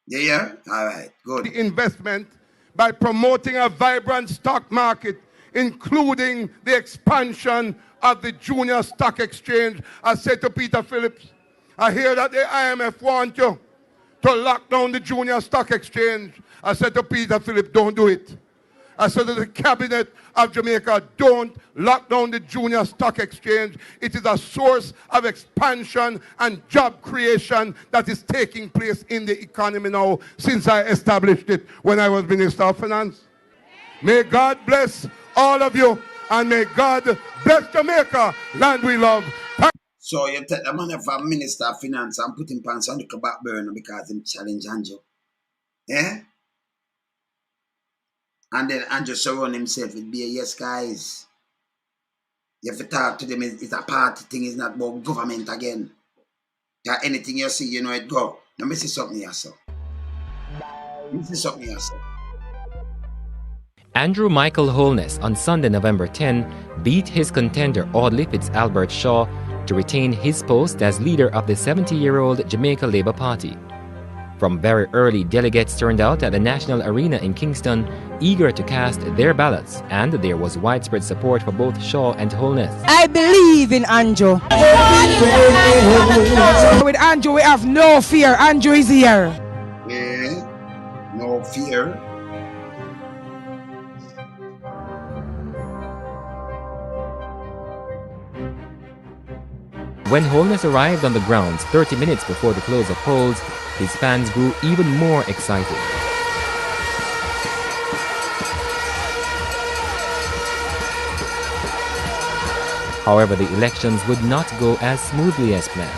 Yeah? All right, good.
The investment by promoting a vibrant stock market, including the expansion of the junior stock exchange. I said to Peter Phillips, I hear that the IMF want you to lock down the junior stock exchange. I said to Peter Phillips, don't do it. I said to the cabinet of Jamaica, don't lock down the junior stock exchange. It is a source of expansion and job creation that is taking place in the economy now since I established it when I was Minister of Finance. May God bless all of you and may God bless Jamaica, land we love.
So you take the money from Minister of Finance and put him pants on the back burner because him challenge Andrew. Eh? And then Andrew surround himself with be yes guys. You have to talk to them, it's a party thing, it's not about government again. Yeah, anything you see, you know it go. Let me see something here, sir. Let me see something here, sir.
Andrew Michael Holness on Sunday, November 10, beat his contender Audley Fitz-Albert Shaw to retain his post as leader of the 70-year-old Jamaica Labour Party. From very early, delegates turned out at the National Arena in Kingston, eager to cast their ballots, and there was widespread support for both Shaw and Holness.
I believe in Andrew. With Andrew, we have no fear. Andrew is here.
Yeah, no fear.
When Holness arrived on the grounds 30 minutes before the close of polls, his fans grew even more excited. However, the elections would not go as smoothly as planned.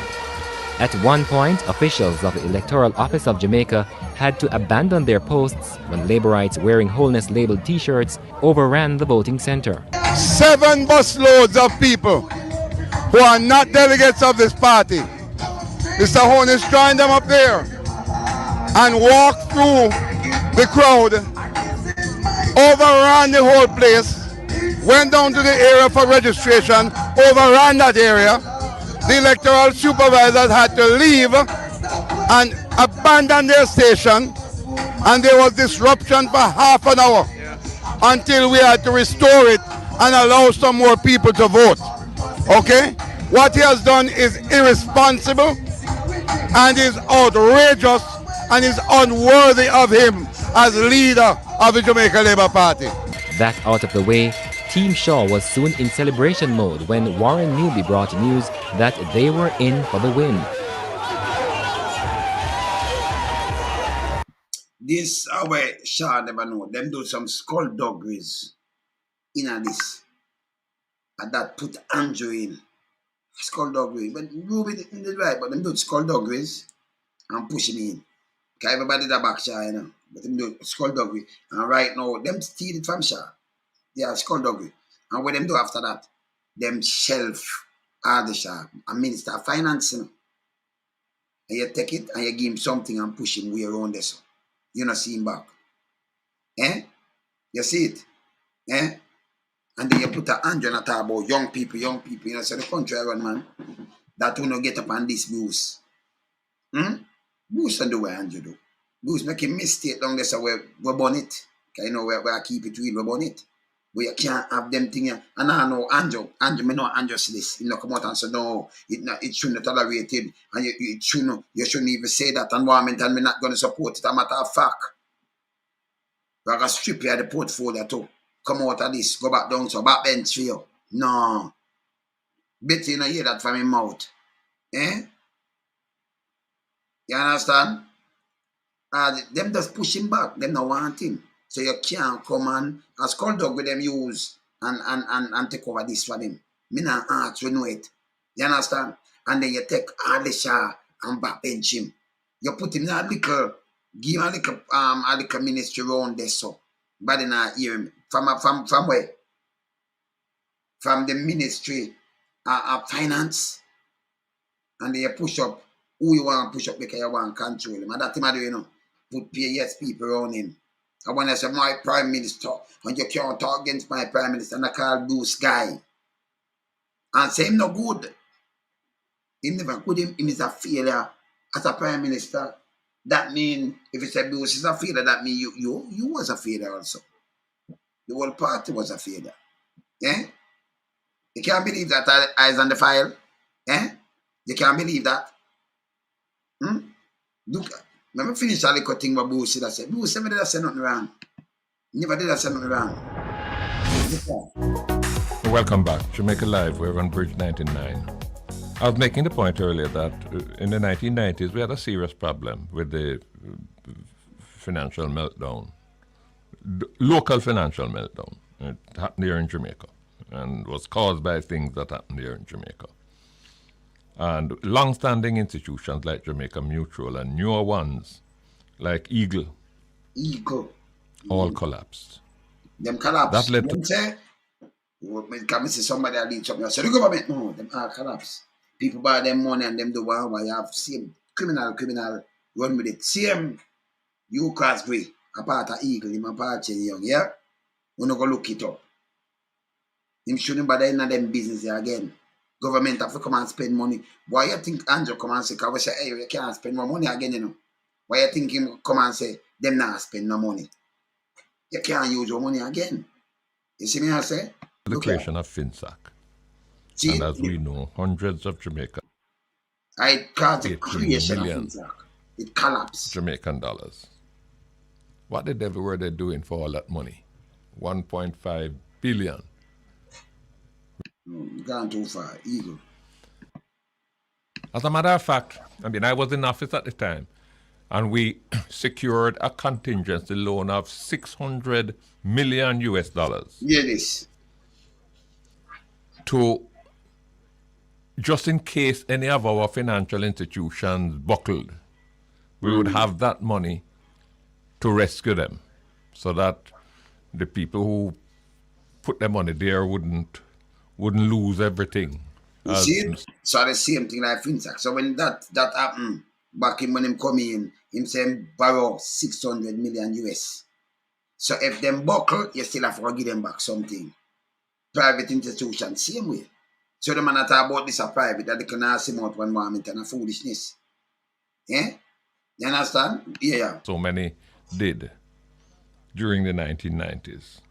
At one point, officials of the Electoral Office of Jamaica had to abandon their posts when Labourites wearing Holness labeled t-shirts overran the voting center.
7 busloads of people who are not delegates of this party. Mr. Holness joined them up there and walked through the crowd, overran the whole place, went down to the area for registration, overran that area. The electoral supervisors had to leave and abandon their station, and there was disruption for half an hour until we had to restore it and allow some more people to vote. Okay? What he has done is irresponsible and is outrageous and is unworthy of him as leader of the Jamaica Labour Party.
That out of the way, Team Shaw was soon in celebration mode when Warren Newby brought news that they were in for the win.
This our Shaw never know. Them do some skullduggeries in this. And that put Andrew in. Skullduggery. But Ruby in the right, but them do skullduggeries and push him in. Because everybody that back Shaw, you know. But them do skullduggery. And right now, them steal it from Shaw. They are skullduggery. And what them do after that, them shelf Ardisha, a Minister of Finance, you know. And you take it and you give him something and push him way around this. You not see him back. Eh? You see it? Eh? And then you put a hand on a talk about young people, you know, so the country run, man, that will not get up on this Bruce. Bruce don't do what Andrew do. Bruce make a mistake down there, so we burn it. Because you know where I keep it real, we burn it. But you can't have them things. And I know Andrew, me know Andrew see this. He not come out and say, no, it shouldn't tolerate it. And you shouldn't even say that and Warmington, we're not going to support it. A matter of fact. We're going to strip you of the portfolio too. Come out of this, go back down, so back bench for you. No. Betty, you don't hear that from his mouth. Eh? You understand? Them just push him back. Them don't want him. So you can't come and as dog with them use and take over this for them. Me not ask we know it. You understand? And then you take Ardisha and backbench him. You put him in a little, give him a little ministry around there so. But then I hear him. From where? From the ministry of finance. And then you push up who you want to push up because you want to control him. And that's what I do, you know. Put PAS people around him. And when I say my prime minister, and you can't talk against my prime minister, and I call Bruce guy. And say him no good. Him never good, him is a failure as a prime minister. That means, if you say Bruce is a failure, that means you was a failure also. The whole party was a failure. Eh? You can't believe that eyes on the file. Eh? You can't believe that. Look, let me finish a little thing what Bruce said. Bruce never did I say nothing wrong. Never did I say nothing wrong.
Welcome back. Jamaica Live. We're on Bridge 99. I was making the point earlier that in the 1990s we had a serious problem with the financial meltdown. Local financial meltdown. It happened here in Jamaica and was caused by things that happened here in Jamaica. And long-standing institutions like Jamaica Mutual and newer ones like Eagle all collapsed.
Them collapsed.
That led
to say, come and see somebody that lead something. So the government, no, them all collapse. People buy them money and them do what you have same criminal run with it. Same you cross grey, a part of Eagle, him a part of Young, yeah? We no go look it up. Him shouldn't bother in them business again. Government have to come and spend money. Why you think Andrew come and say, because we say, hey, you can't spend more money again, you know? Why you think him come and say, them not spend no money? You can't use your money again. You see me I say?
The creation of FinSac. See, and as we know, hundreds of Jamaica.
I caused the creation of FinSac. It collapsed.
Jamaican dollars. What the devil were they doing for all that money? 1.5 billion.
Gone too far, Eagle.
As a matter of fact, I was in office at the time, and we secured a contingency loan of $600 million US.
Yes.
To just in case any of our financial institutions buckled, we would have that money to rescue them, so that the people who put their money there wouldn't lose everything
You see it? So the same thing like Finsack. So when that happened, back in when him come in, him say him borrow 600 million US. So if them buckle, you still have to give them back something. Private institution, same way. So the man that talk about this a private, that they can ask him out one moment and a foolishness. Yeah? You understand? Yeah.
So many did during the 1990s.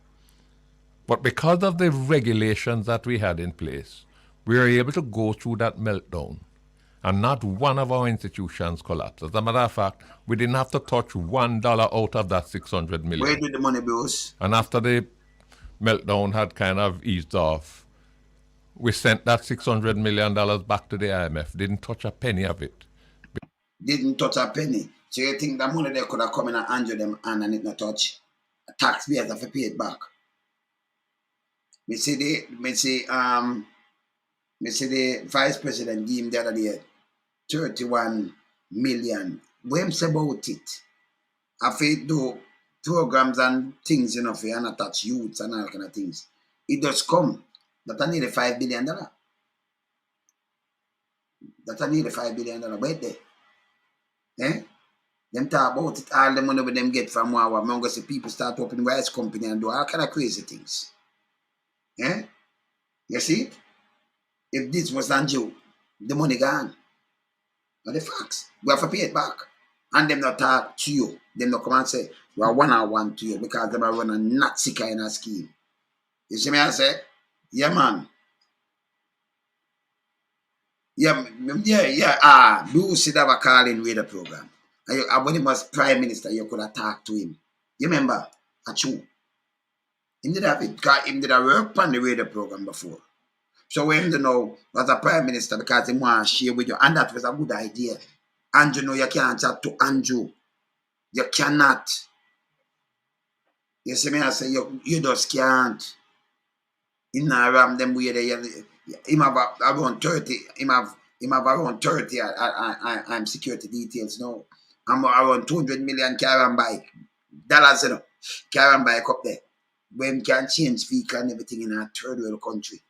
But because of the regulations that we had in place, we were able to go through that meltdown and not one of our institutions collapsed. As a matter of fact, we didn't have to touch $1 out of that 600 million.
Where did the money go?
And after the meltdown had kind of eased off, we sent that $600 million back to the IMF. Didn't touch a penny of it.
Didn't touch a penny. So you think that money they could have come in and handed them and it not touch? Taxpayers have to pay it back. Me see the vice president gave him the other day 31 million. What him say about it? I feel do programs and things, you know, for unattached youths and all kind of things. It does come. That I need a $5 billion. That I need a $5 billion. Wait there. Eh? Them talk about it, all the money with them get from Wawa. I'm going to see people start opening rice company and do all kind of crazy things. Eh? You see? If this was not due, the money gone. But the facts. We have to pay it back. And them not talk to you. Them not come and say, we are one-on-one to you because them are run a Nazi kind of scheme. You see me I say? Yeah, man. Yeah. Bruce should have a call-in radio program. And when he was prime minister, you could have talked to him. You remember? Achoo. He did have it because he did a work on the radio program before. So we him to know as a prime minister because he want to share with you. And that was a good idea. Andrew, no, you can't chat to Andrew. You cannot. You see me I say, you just can't. In Ram them way there, him have around 30. Him have around 30. I'm security details now. I'm around 200 million car and bike dollars, you know. Car and bike up there. When can change vehicle and everything in a third world country.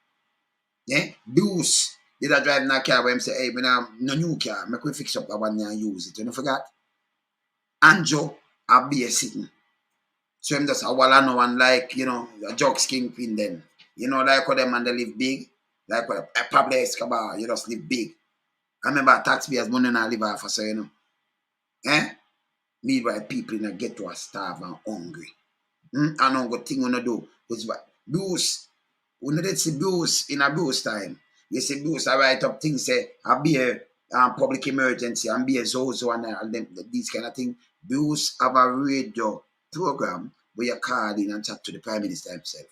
Yeah, Bruce did I drive in a car where him say, hey, when I'm no new car, make we fix up that one and use it. You know, forgot. Andrew, I'll be a sitting. So him just a walla no one like, you know, a jokes kingpin then. You know, like how them and they live big. Like what Pablo Escobar, you just live big. I remember taxpayers money and live off, so you know. Eh? Meanwhile, people in a ghetto are starved and hungry. I know what thing wanna do. Bruce, when you did see Bruce in a Bruce time, you see Bruce, I write up things, say, I'll be a public emergency, and be a Zozo and them, these kind of things. Bruce have a radio program where you call in and chat to the Prime Minister himself.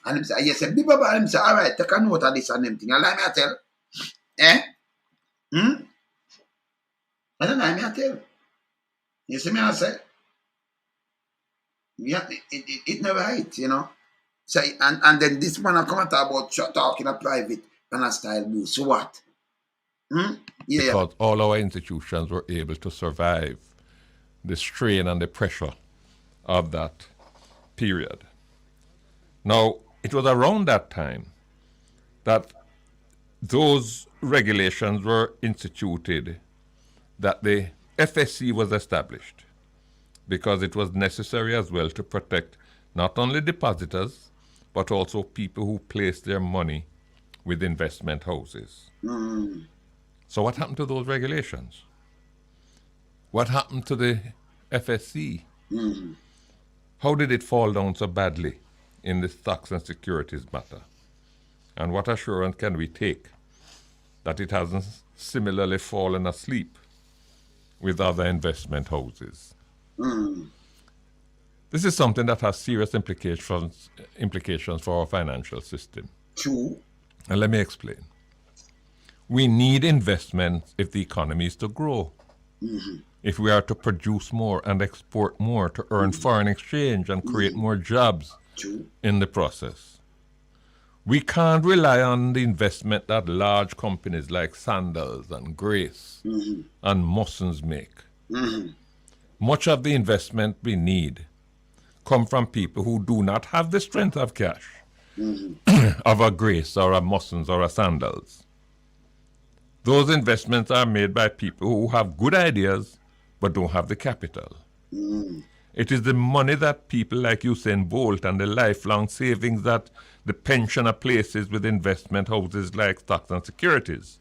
And him say, yes, him say, all right, take a note of this and them thing. And let me tell. Eh? I don't know, I tell. You see me I say? Yeah, it's not right, you know. So, and then this man I come and talk about talking a private and a style booth. So what? Yeah.
Because all our institutions were able to survive the strain and the pressure of that period. Now, it was around that time that those regulations were instituted, that the FSC was established, because it was necessary as well to protect not only depositors, but also people who place their money with investment houses. So what happened to those regulations? What happened to the FSC? How did it fall down so badly in the stocks and securities matter? And what assurance can we take that it hasn't similarly fallen asleep with other investment houses? This is something that has serious implications for our financial system.
True.
And let me explain. We need investment if the economy is to grow. If we are to produce more and export more to earn foreign exchange and create more jobs in the process. We can't rely on the investment that large companies like Sandals and Grace and Mussons make. Much of the investment we need come from people who do not have the strength of cash of a Grace or a Mussons or a Sandals. Those investments are made by people who have good ideas but don't have the capital. It is the money that people like Usain Bolt and the lifelong savings that the pensioner places with investment houses like stocks and securities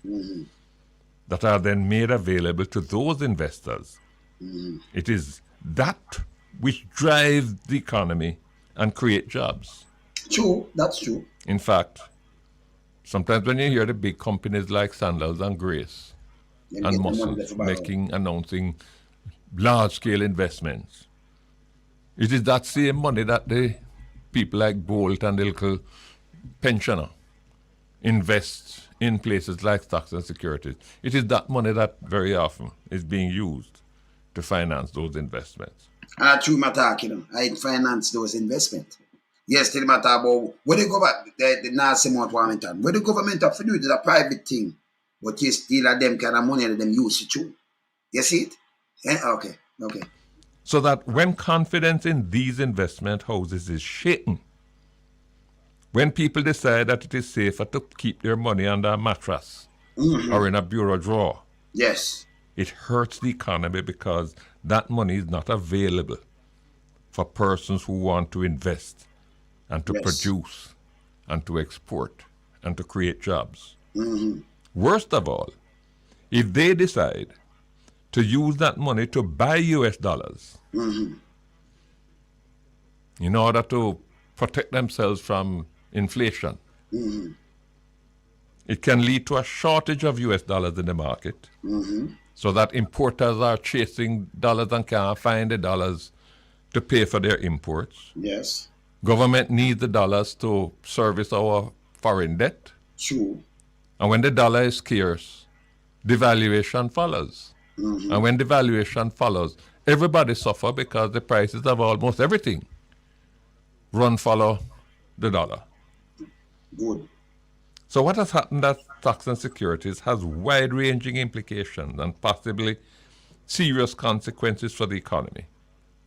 that are then made available to those investors. It is that which drives the economy and create jobs.
True, that's true.
In fact, sometimes when you hear the big companies like Sandals and Grace and Muscles announcing large-scale investments, it is that same money that the people like Bolt and the little pensioner invest in places like stocks and securities. It is that money that very often is being used to finance those investments.
And true matter, I finance those investments. Yes, tell matter about where the government, the Everald Warmington, where the government have to do it is a private thing, but you still have them kind of money that them use it too. You see it? Yeah? Okay.
So that when confidence in these investment houses is shaken, when people decide that it is safer to keep their money under a mattress or in a bureau drawer,
yes,
it hurts the economy because that money is not available for persons who want to invest and to produce and to export and to create jobs. Worst of all, if they decide to use that money to buy US dollars in order to protect themselves from inflation, it can lead to a shortage of US dollars in the market, so that importers are chasing dollars and can't find the dollars to pay for their imports.
Yes.
Government needs the dollars to service our foreign debt.
True.
And when the dollar is scarce, devaluation follows. And when devaluation follows, everybody suffers because the prices of almost everything follow the dollar.
Good.
So what has happened at stocks and securities has wide-ranging implications and possibly serious consequences for the economy.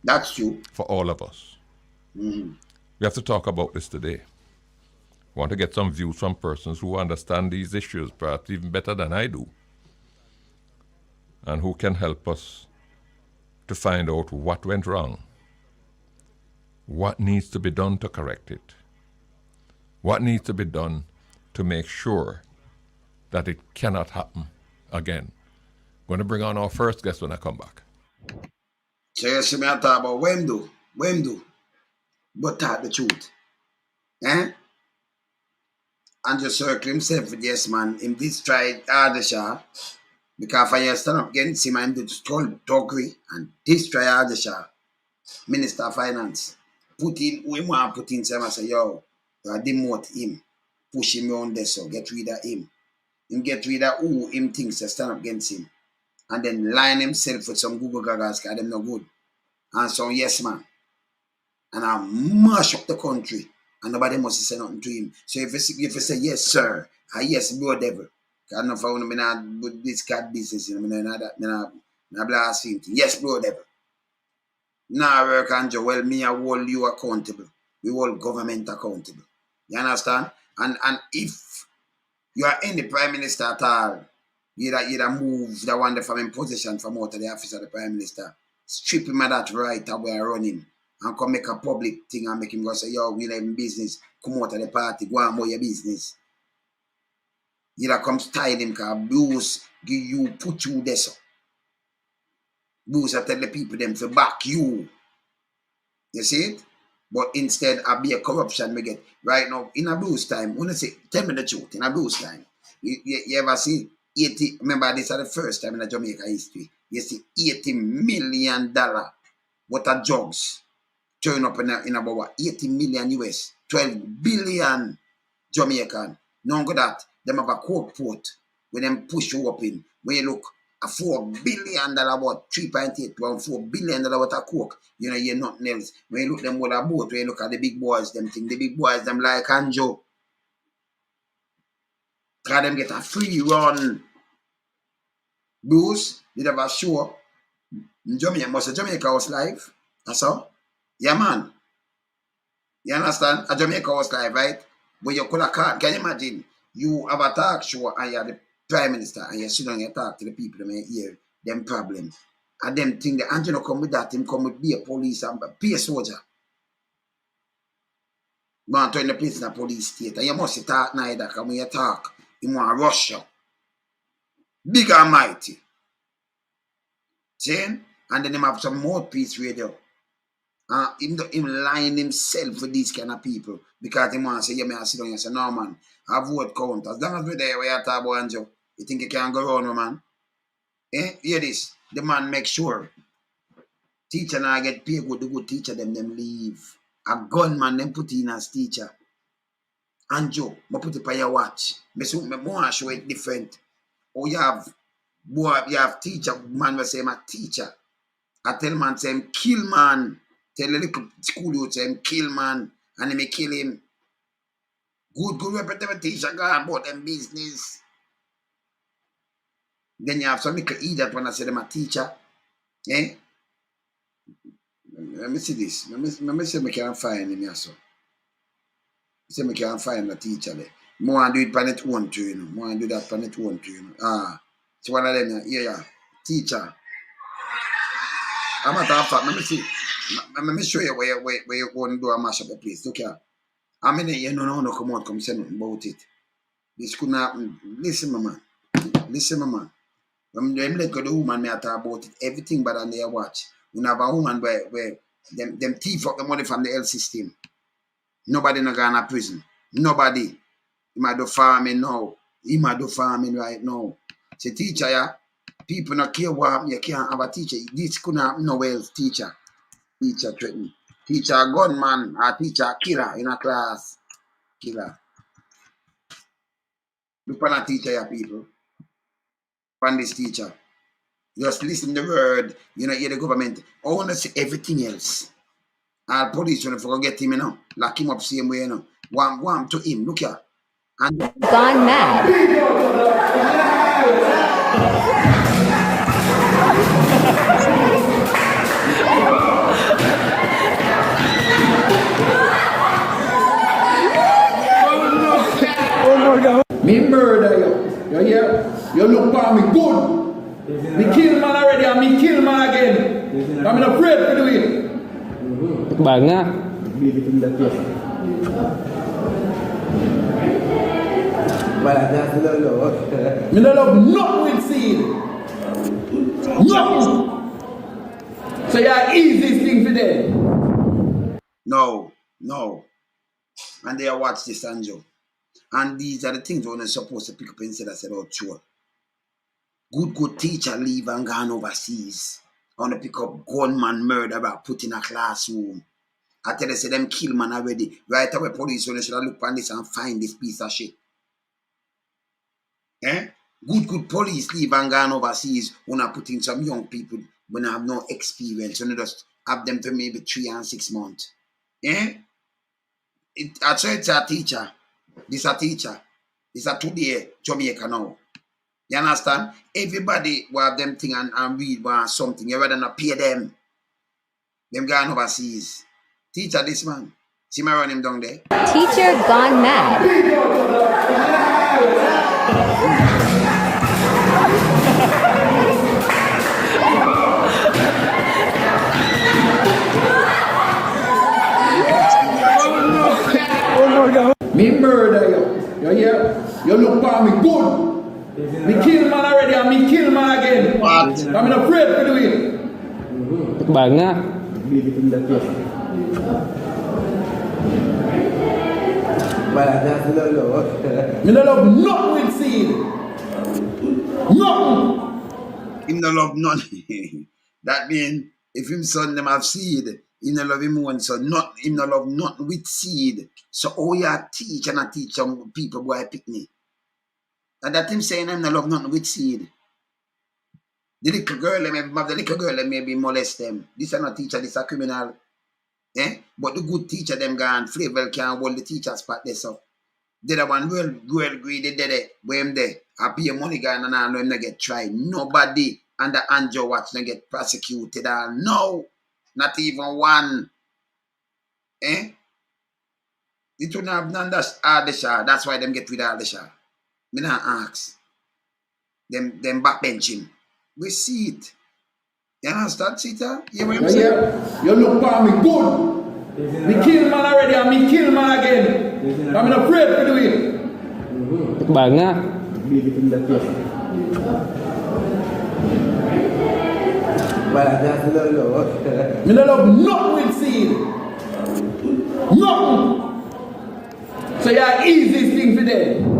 That's true.
For all of us. We have to talk about this today. We want to get some views from persons who understand these issues perhaps even better than I do, and who can help us to find out what went wrong, what needs to be done to correct it, what needs to be done to make sure that it cannot happen again. I'm going to bring on our first guest when I come back.
So you see me talk about when do, but talk the truth. And just circle himself with yes man, him this tried Ardeshah, because for you stand up against him and did Togri and this try Ardeshah, Minister of Finance, put in who him want to put in, so I say, yo, demote him. Push him on there, so get rid of him. Him get rid of who him thinks to stand up against him. And then line himself with some Google gagas because them no good. And some yes man. And I mash up the country. And nobody must say nothing to him. So if you say yes, sir, or yes, bro devil. Because I don't know if I want this cat business, you know, I blaspheme thing. Yes, bro devil. Now work and well, me I hold you accountable. We hold government accountable. You understand? And if you are any prime minister at all, you move the one from in position from out of the office of the prime minister, strip him of that right away running, and come make a public thing and make him go say, yo, we like business, come out of the party, go on more your business. You come style him because Bruce give you, put you there so. Bruce I tell the people them to back you. You see it? But instead, I be a corruption we get right now in a Blues time. When I say, tell me the truth, in a Blues time, you ever see 80? Remember, this is the first time in the Jamaica history. You see $80 million worth of drugs turn up in about 80 million US, 12 billion Jamaican. None of that, them have a coke port when them push you up in. When you look, a $4 billion about 3.8 pound, $4 billion worth of coke. You know, you're nothing else. When you look them with a boat, when you look at the big boys, them think the big boys, them like Anjo. Because them get a free run. Bruce did have a show. Jamaica was live. That's all. Yeah, man. You understand? A Jamaica was live, right? But you could have caught, can you imagine? You have a talk show and you have the prime minister and you sit down and you talk to the people and you hear them problems. And them think the Angelo come with that, him come with be a police and be a soldier. Want to in the place in a police state. And you must talk neither, because when you talk, you want to rush you. Big and mighty. See? And then him have some mouthpiece radio. Him lying himself with these kind of people. Because he want to say, yeah, I sit down and say, no man, I vote count. As long as we're there where you talk about Angelo, you think you can go around, man? Hear this. The man make sure. Teacher now get paid good, the good teacher them leave. A gunman them put in as teacher. And Joe, I put it on your watch. I want to show it different. Oh, you have teacher, man will say, my teacher. I tell man, say him kill man. Tell the little school youth, say him kill man. And he may kill him. Good representative teacher, go about them business. Then you have some little idiot when I say them a teacher. Eh? Let me see this. Let me see if I can find him here, so. See if I can find a teacher there. I want to do it on its own too, you know. I want to do that on its own too, you know. It's one of them, yeah. Teacher. I'm a matter of fact, let me see. Let me show you where you go and do a mash up a place. Look here. I mean, you know, no, come on, come say nothing about it. This couldn't happen. Listen, my man. Listen, my man. When them let go the woman, me talk about it. Everything but on their watch. We have a woman where them thief up the money from the health system. Nobody not going to prison. Nobody. He might do farming now. He might do farming right now. Say, teacher, yeah, people not care what happen. You can't have a teacher. This couldn't happen nowhere else, teacher. Teacher threaten. Teacher gunman or teacher killer in a class. Killer. Look at a teacher, yeah, people. Find this teacher. Just listen the word. You know, hear the government. I want to see everything else. All police trying to forget him, you know. Lock him up same way, you know. Warm to him. Look here. And
gone mad.
Me murder you. You hear? You look for me good. Me kill man already and me kill man again. I'm not afraid to do it.
Bang na.
Me don't love nothing with seed. Nothing. So you're easiest thing for them.
No. And they watch this, Anjo. And these are the things we're not supposed to pick up and say that said, oh, sure. Good teacher leave and gone overseas. I want to pick up gunman murderer put in a classroom. I tell you, say them kill man already. Right away, police when they should have looked on this and find this piece of shit. Good police leave and gone overseas when I put in some young people when I have no experience. When I just have them for maybe 3 and 6 months. I say it's a teacher. This a teacher. This a today Jamaica now. You understand? Everybody will have them thing and read or something. You rather not pay them. Them gone overseas. Teacher this man. See me run him down there.
Teacher gone mad.
Me murder you. You hear? You look for me good. Me kill man already and me kill man again. What? I'm not afraid to do it.
Bang na.
Me don't love nothing with seed. Nothing.
Him no love none. That mean if him son them have seed, he no love him one son. Him no love nothing with seed. So all you teach and I teach some people boy pick me. And that him saying him no love nothing with seed. The little girl maybe molest them. This is not teacher, this is a criminal. But the good teacher them gone, Flavor can't hold the teacher spot there so. The other one well greedy there, where him there. I pay money gone and I know him not get tried. Nobody under Anjo watch not get prosecuted and no. Not even one. It wouldn't have none that's all the shah. That's why them get rid of all the shah. Me not ask. them backbench him. We see it. You understand, Sita? You know what I'm
Yeah,
saying?
you look for me good. Me kill man already and me kill man again. I'm not afraid to do it.
Bag na.
Me don't love nothing with seed. Nothing. So you're easiest thing for them.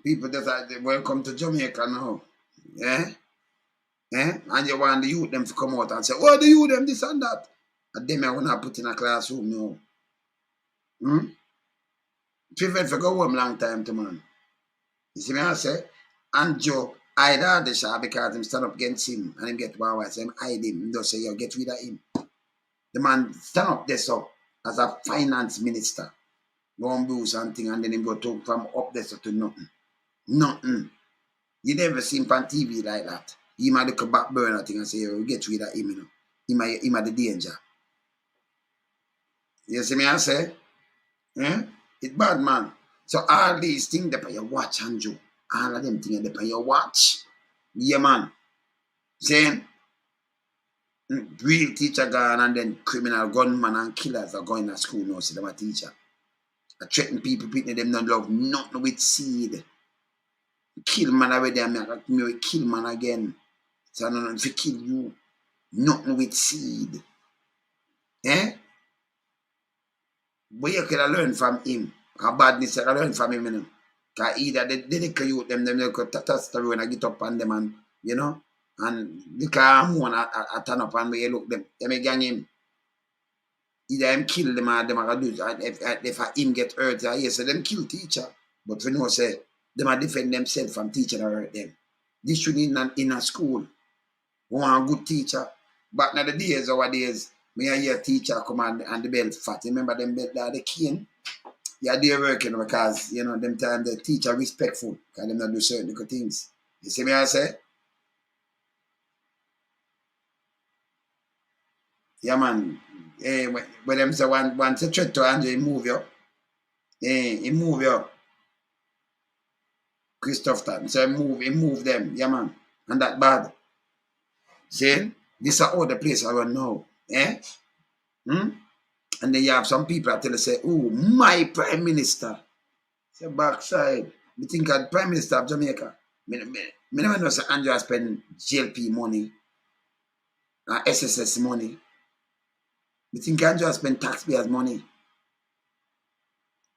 People that are welcome to Jamaica now. Yeah? And you want the youth them to come out and say, oh, the youth them this and that. And them I want to put in a classroom now. Prevent for go home long time to man. You see me I say? And Joe either the shah because him stand up against him and him get one wife. So him hide him. Him just say, yo, get rid of him. The man stand up there so as a finance minister. Go on do something and then him go talk from up there so to nothing. Nothing. You never seen him on TV like that. He might look a back burner thing and say, yo, get rid of him, you know. He might the danger. You see me I say? It's bad, man. So all these things that you watch, Andrew. All of them things that you watch. Yeah, man. Saying, real teacher gone and then criminal gunman and killers are going to school now, so them a teacher. I threaten people, them don't love nothing with seed. Kill man already, I will kill man again. So I don't know if he kill you. Nothing with seed. But you could have learned from him. How badness you could learn from him, you know. Because either they could use them could testosterone and get up on them and, you know, and the car I turn up and you look them. They may gang him. Either him kill them or them are do if him get hurt, yes, so them kill teacher. But we know say them are defend themselves from teaching or hurt them. This should in a school. We want a good teacher. Back in the days nowadays, me I hear teacher come and the belt fat. Remember them belt that the cane? Yeah, they're working because, you know, them time the teacher respectful. Because them not do certain little things. You see me I say? Yeah, man. When them say once a threat to Andrew, he move you. He move you. Christoph Tan. So he move them. Yeah, man. And that bad. See? This is all the place I run now. And then you have some people that tell you, say, oh, my prime minister. Say, backside. Me think of prime minister of Jamaica. Me never know say Andrew spend GLP money. SSS money. Me think Andrew spend taxpayers money.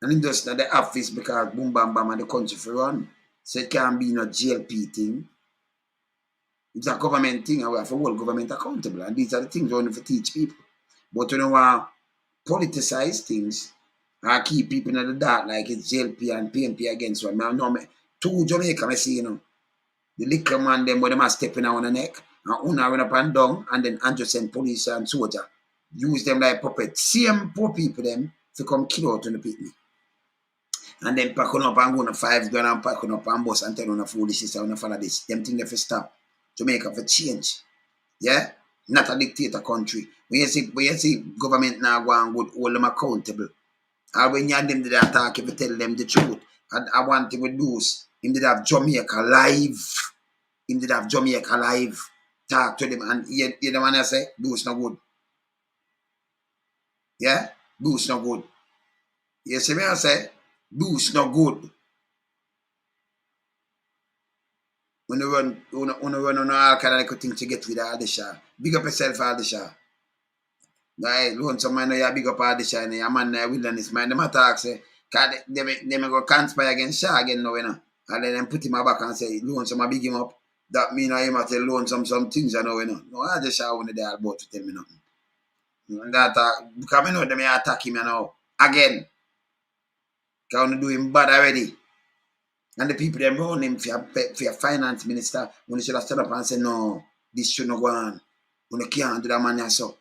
And him just in the office because boom bam bam and the country for run. So it can't be no GLP thing. It's a government thing and we have to hold government accountable. And these are the things we want to teach people. But you know what? Politicize things and keep people in the dark like it's JLP and PNP against one. Two Jamaica, I see, you know. The liquor man, them, where they must step in on the neck and una run up and down and then Andrew send police and soldier. Use them like puppets. Same poor people, them, to come kill out on the picnic. And then packing up and going to 5 grand and packing up and bus and tell on a foolishness and follow this. Them things they for stop. Jamaica for change. Yeah? Not a dictator country. When you see government now go and good, hold them accountable. And when you have them to attack, if you tell them the truth, I want to do him did have Jamaica live. Him did have Jamaica live. Talk to them and you know what I say? Boost no good. Yeah? Boost no good. You see me I say? Boost no good. When you run on all kind of things to get rid of Aldisha. Big up yourself, Aldisha. Right, loan some man you big up Aldisha and your man wilderness man. Them attack say, cause they may go conspire against Shah again now, you know. And then them put him back and say, loan some big him up. That mean I him tell loan some things I know, you know. No, Aldisha when they are about to tell me nothing. And that because I know they may attack him, you know. Again. Because they do him bad already. And the people that run him for your finance minister, when they should have stood up and say, no, this should not go on. When you can't do that man so.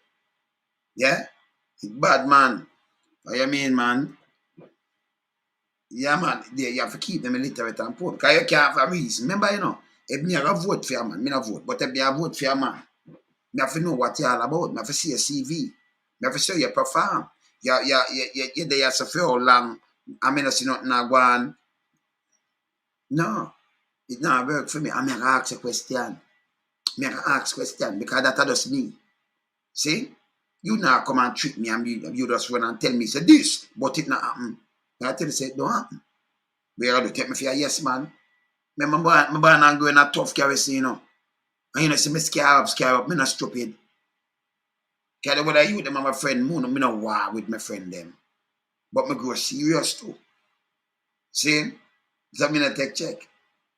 Yeah? It's bad, man. What you mean, man? Yeah, man. You have to keep them illiterate and poor. Because you can't have a reason. Remember, you know, if me have a vote for you, man, me not vote. But if you have a vote for you, man, me have to know what you're all about. Me have to see your CV. Me have to show you perform. You're there for how long I mean, I see nothing I go on. No, it not work for me. I mean, I ask a question. I ask question because that just me. See? You now come and trick me and you just run and tell me, say this, but it not happen. I tell you, say it don't happen. We are to take me for a yes, man. My boy not going a tough carry, you know. And you know, see me scare up, me not stupid. Because what I you them, my friend, me no war with my friend them. But me go serious too. See? So me not take check.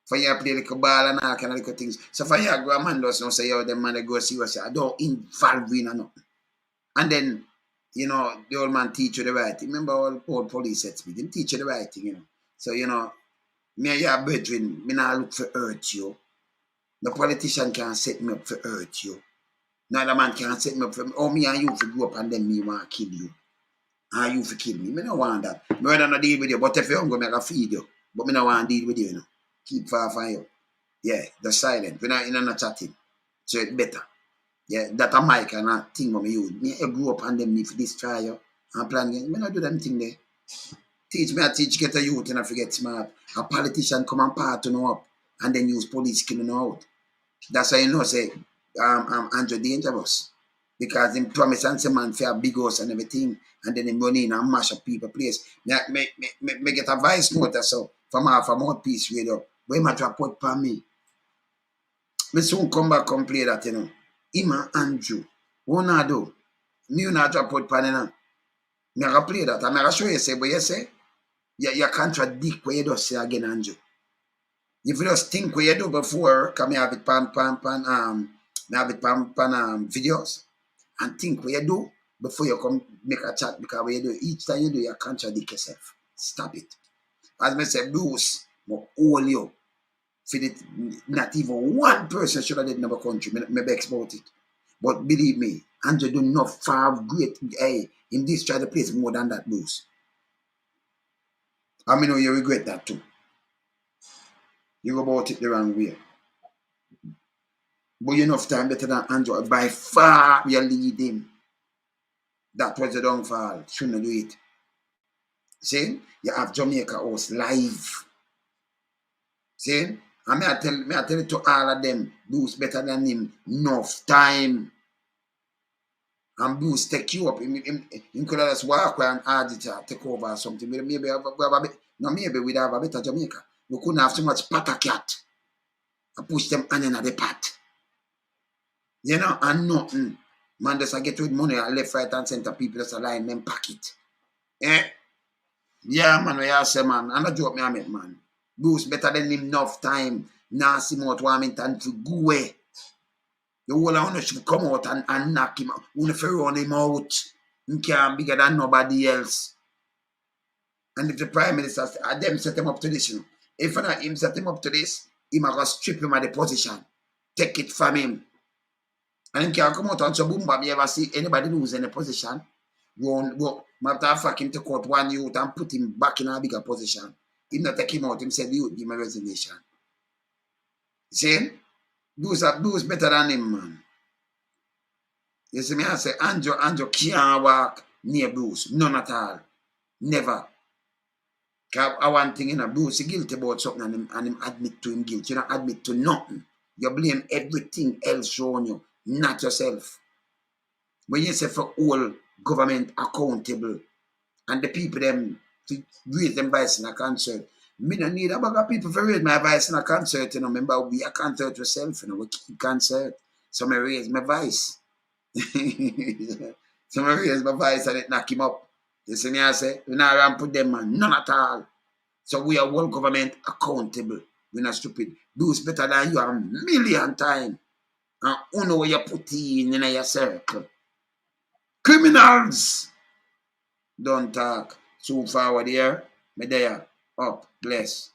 For you play like a ball and all kind of little things. So for you go a man does not say, yo, them man they go serious. I don't involve in nothing. And then, you know, the old man teach you the right thing. Remember all police sets me. They teach you the right thing, you know. So, you know, me and your brethren, me not look for hurt you. The politician can't set me up for hurt you. No other man can't set me up for me and you for grow up and then me want to kill you. And you for kill me. Me don't want that. Me rather not deal with you. But if you're hungry, I can feed you. But me don't want to deal with you, you know. Keep far from you. Yeah, the silent. We're not chatting. So it's better. Yeah, that a mic and a thing of me use. Me I grew up and then me for destroy you and plan again. Me not do them thing there. Teach me, I teach get a youth and I forget smart. A politician come and part you up and then use police killing out. That's why you know say Andrew dangerous. Because him promise and say man for a big house and everything and then him run in and mash up people place. Me get a voice note or so from half a mouthpiece radio. Where my drop out for me. Me soon come back and play that, you know. Him and Andrew. What not do? Me not drop out pan now. Me I play that. I'm gonna show you say, but you say, you contradict what you just say again, Andrew. If you just think what you do before, come have it pan videos and think what you do before you come make a chat because what you do each time you do you contradict yourself. Stop it. As me say, Bruce, but all you. Not even one person should have did in our country. Me vex about it. But believe me, Andrew do not far great. Hey, in this try to place more than that Bruce. I mean, you regret that too. You go about it the wrong way. But you enough time better than Andrew. By far, you lead him. That was the downfall. Shouldn't do it. See, you have Jamaica House live. See? And I tell it to all of them, Bruce better than him, enough time. And Bruce take you up. Him could have just walk around and auditor, take over or something. Maybe we'd have a better Jamaica. We couldn't have so much patter cat. I push them on in the pot. You know, and nothing. Man just get with money and left, right, and center. People just lie in them pocket. Eh? Yeah, man, we are say, man. And I joke me, I make, man. Bruce better than him enough time. Now see Everald Warmington to go away. The whole owner should come out and knock him out. If you run him out, he can't be bigger than nobody else. And if the Prime Minister, them set him up to this, you know. If not him set him up to this, he might strip him at the position. Take it from him. And he can't come out and say, boom, bam, you ever see anybody lose any position? Go. Matter of fact, him take out one youth and put him back in a bigger position. He not take him out, him said, you give me a resignation. See? Bruce better than him, man. You see me, I say, Andrew can't walk near Bruce. None at all. Never. Because I want thing, you know, Bruce is guilty about something and him admit to him guilt. You don't admit to nothing. You blame everything else around you, not yourself. When you say for all government accountable and the people them to raise them voice in a concert, me don't need a bag of people to raise my voice in a concert, you know. Remember, we a concert yourself, you know, we keep concert. So I raise my voice. So I raise my voice and it knock him up. You see me, I say, we not ramp with them, man. None at all. So we are one government accountable. We're not stupid. Bruce better than you a million times. And who know where you put in your circle. Criminals! Don't talk. So forward here. Me there. Up. Bless.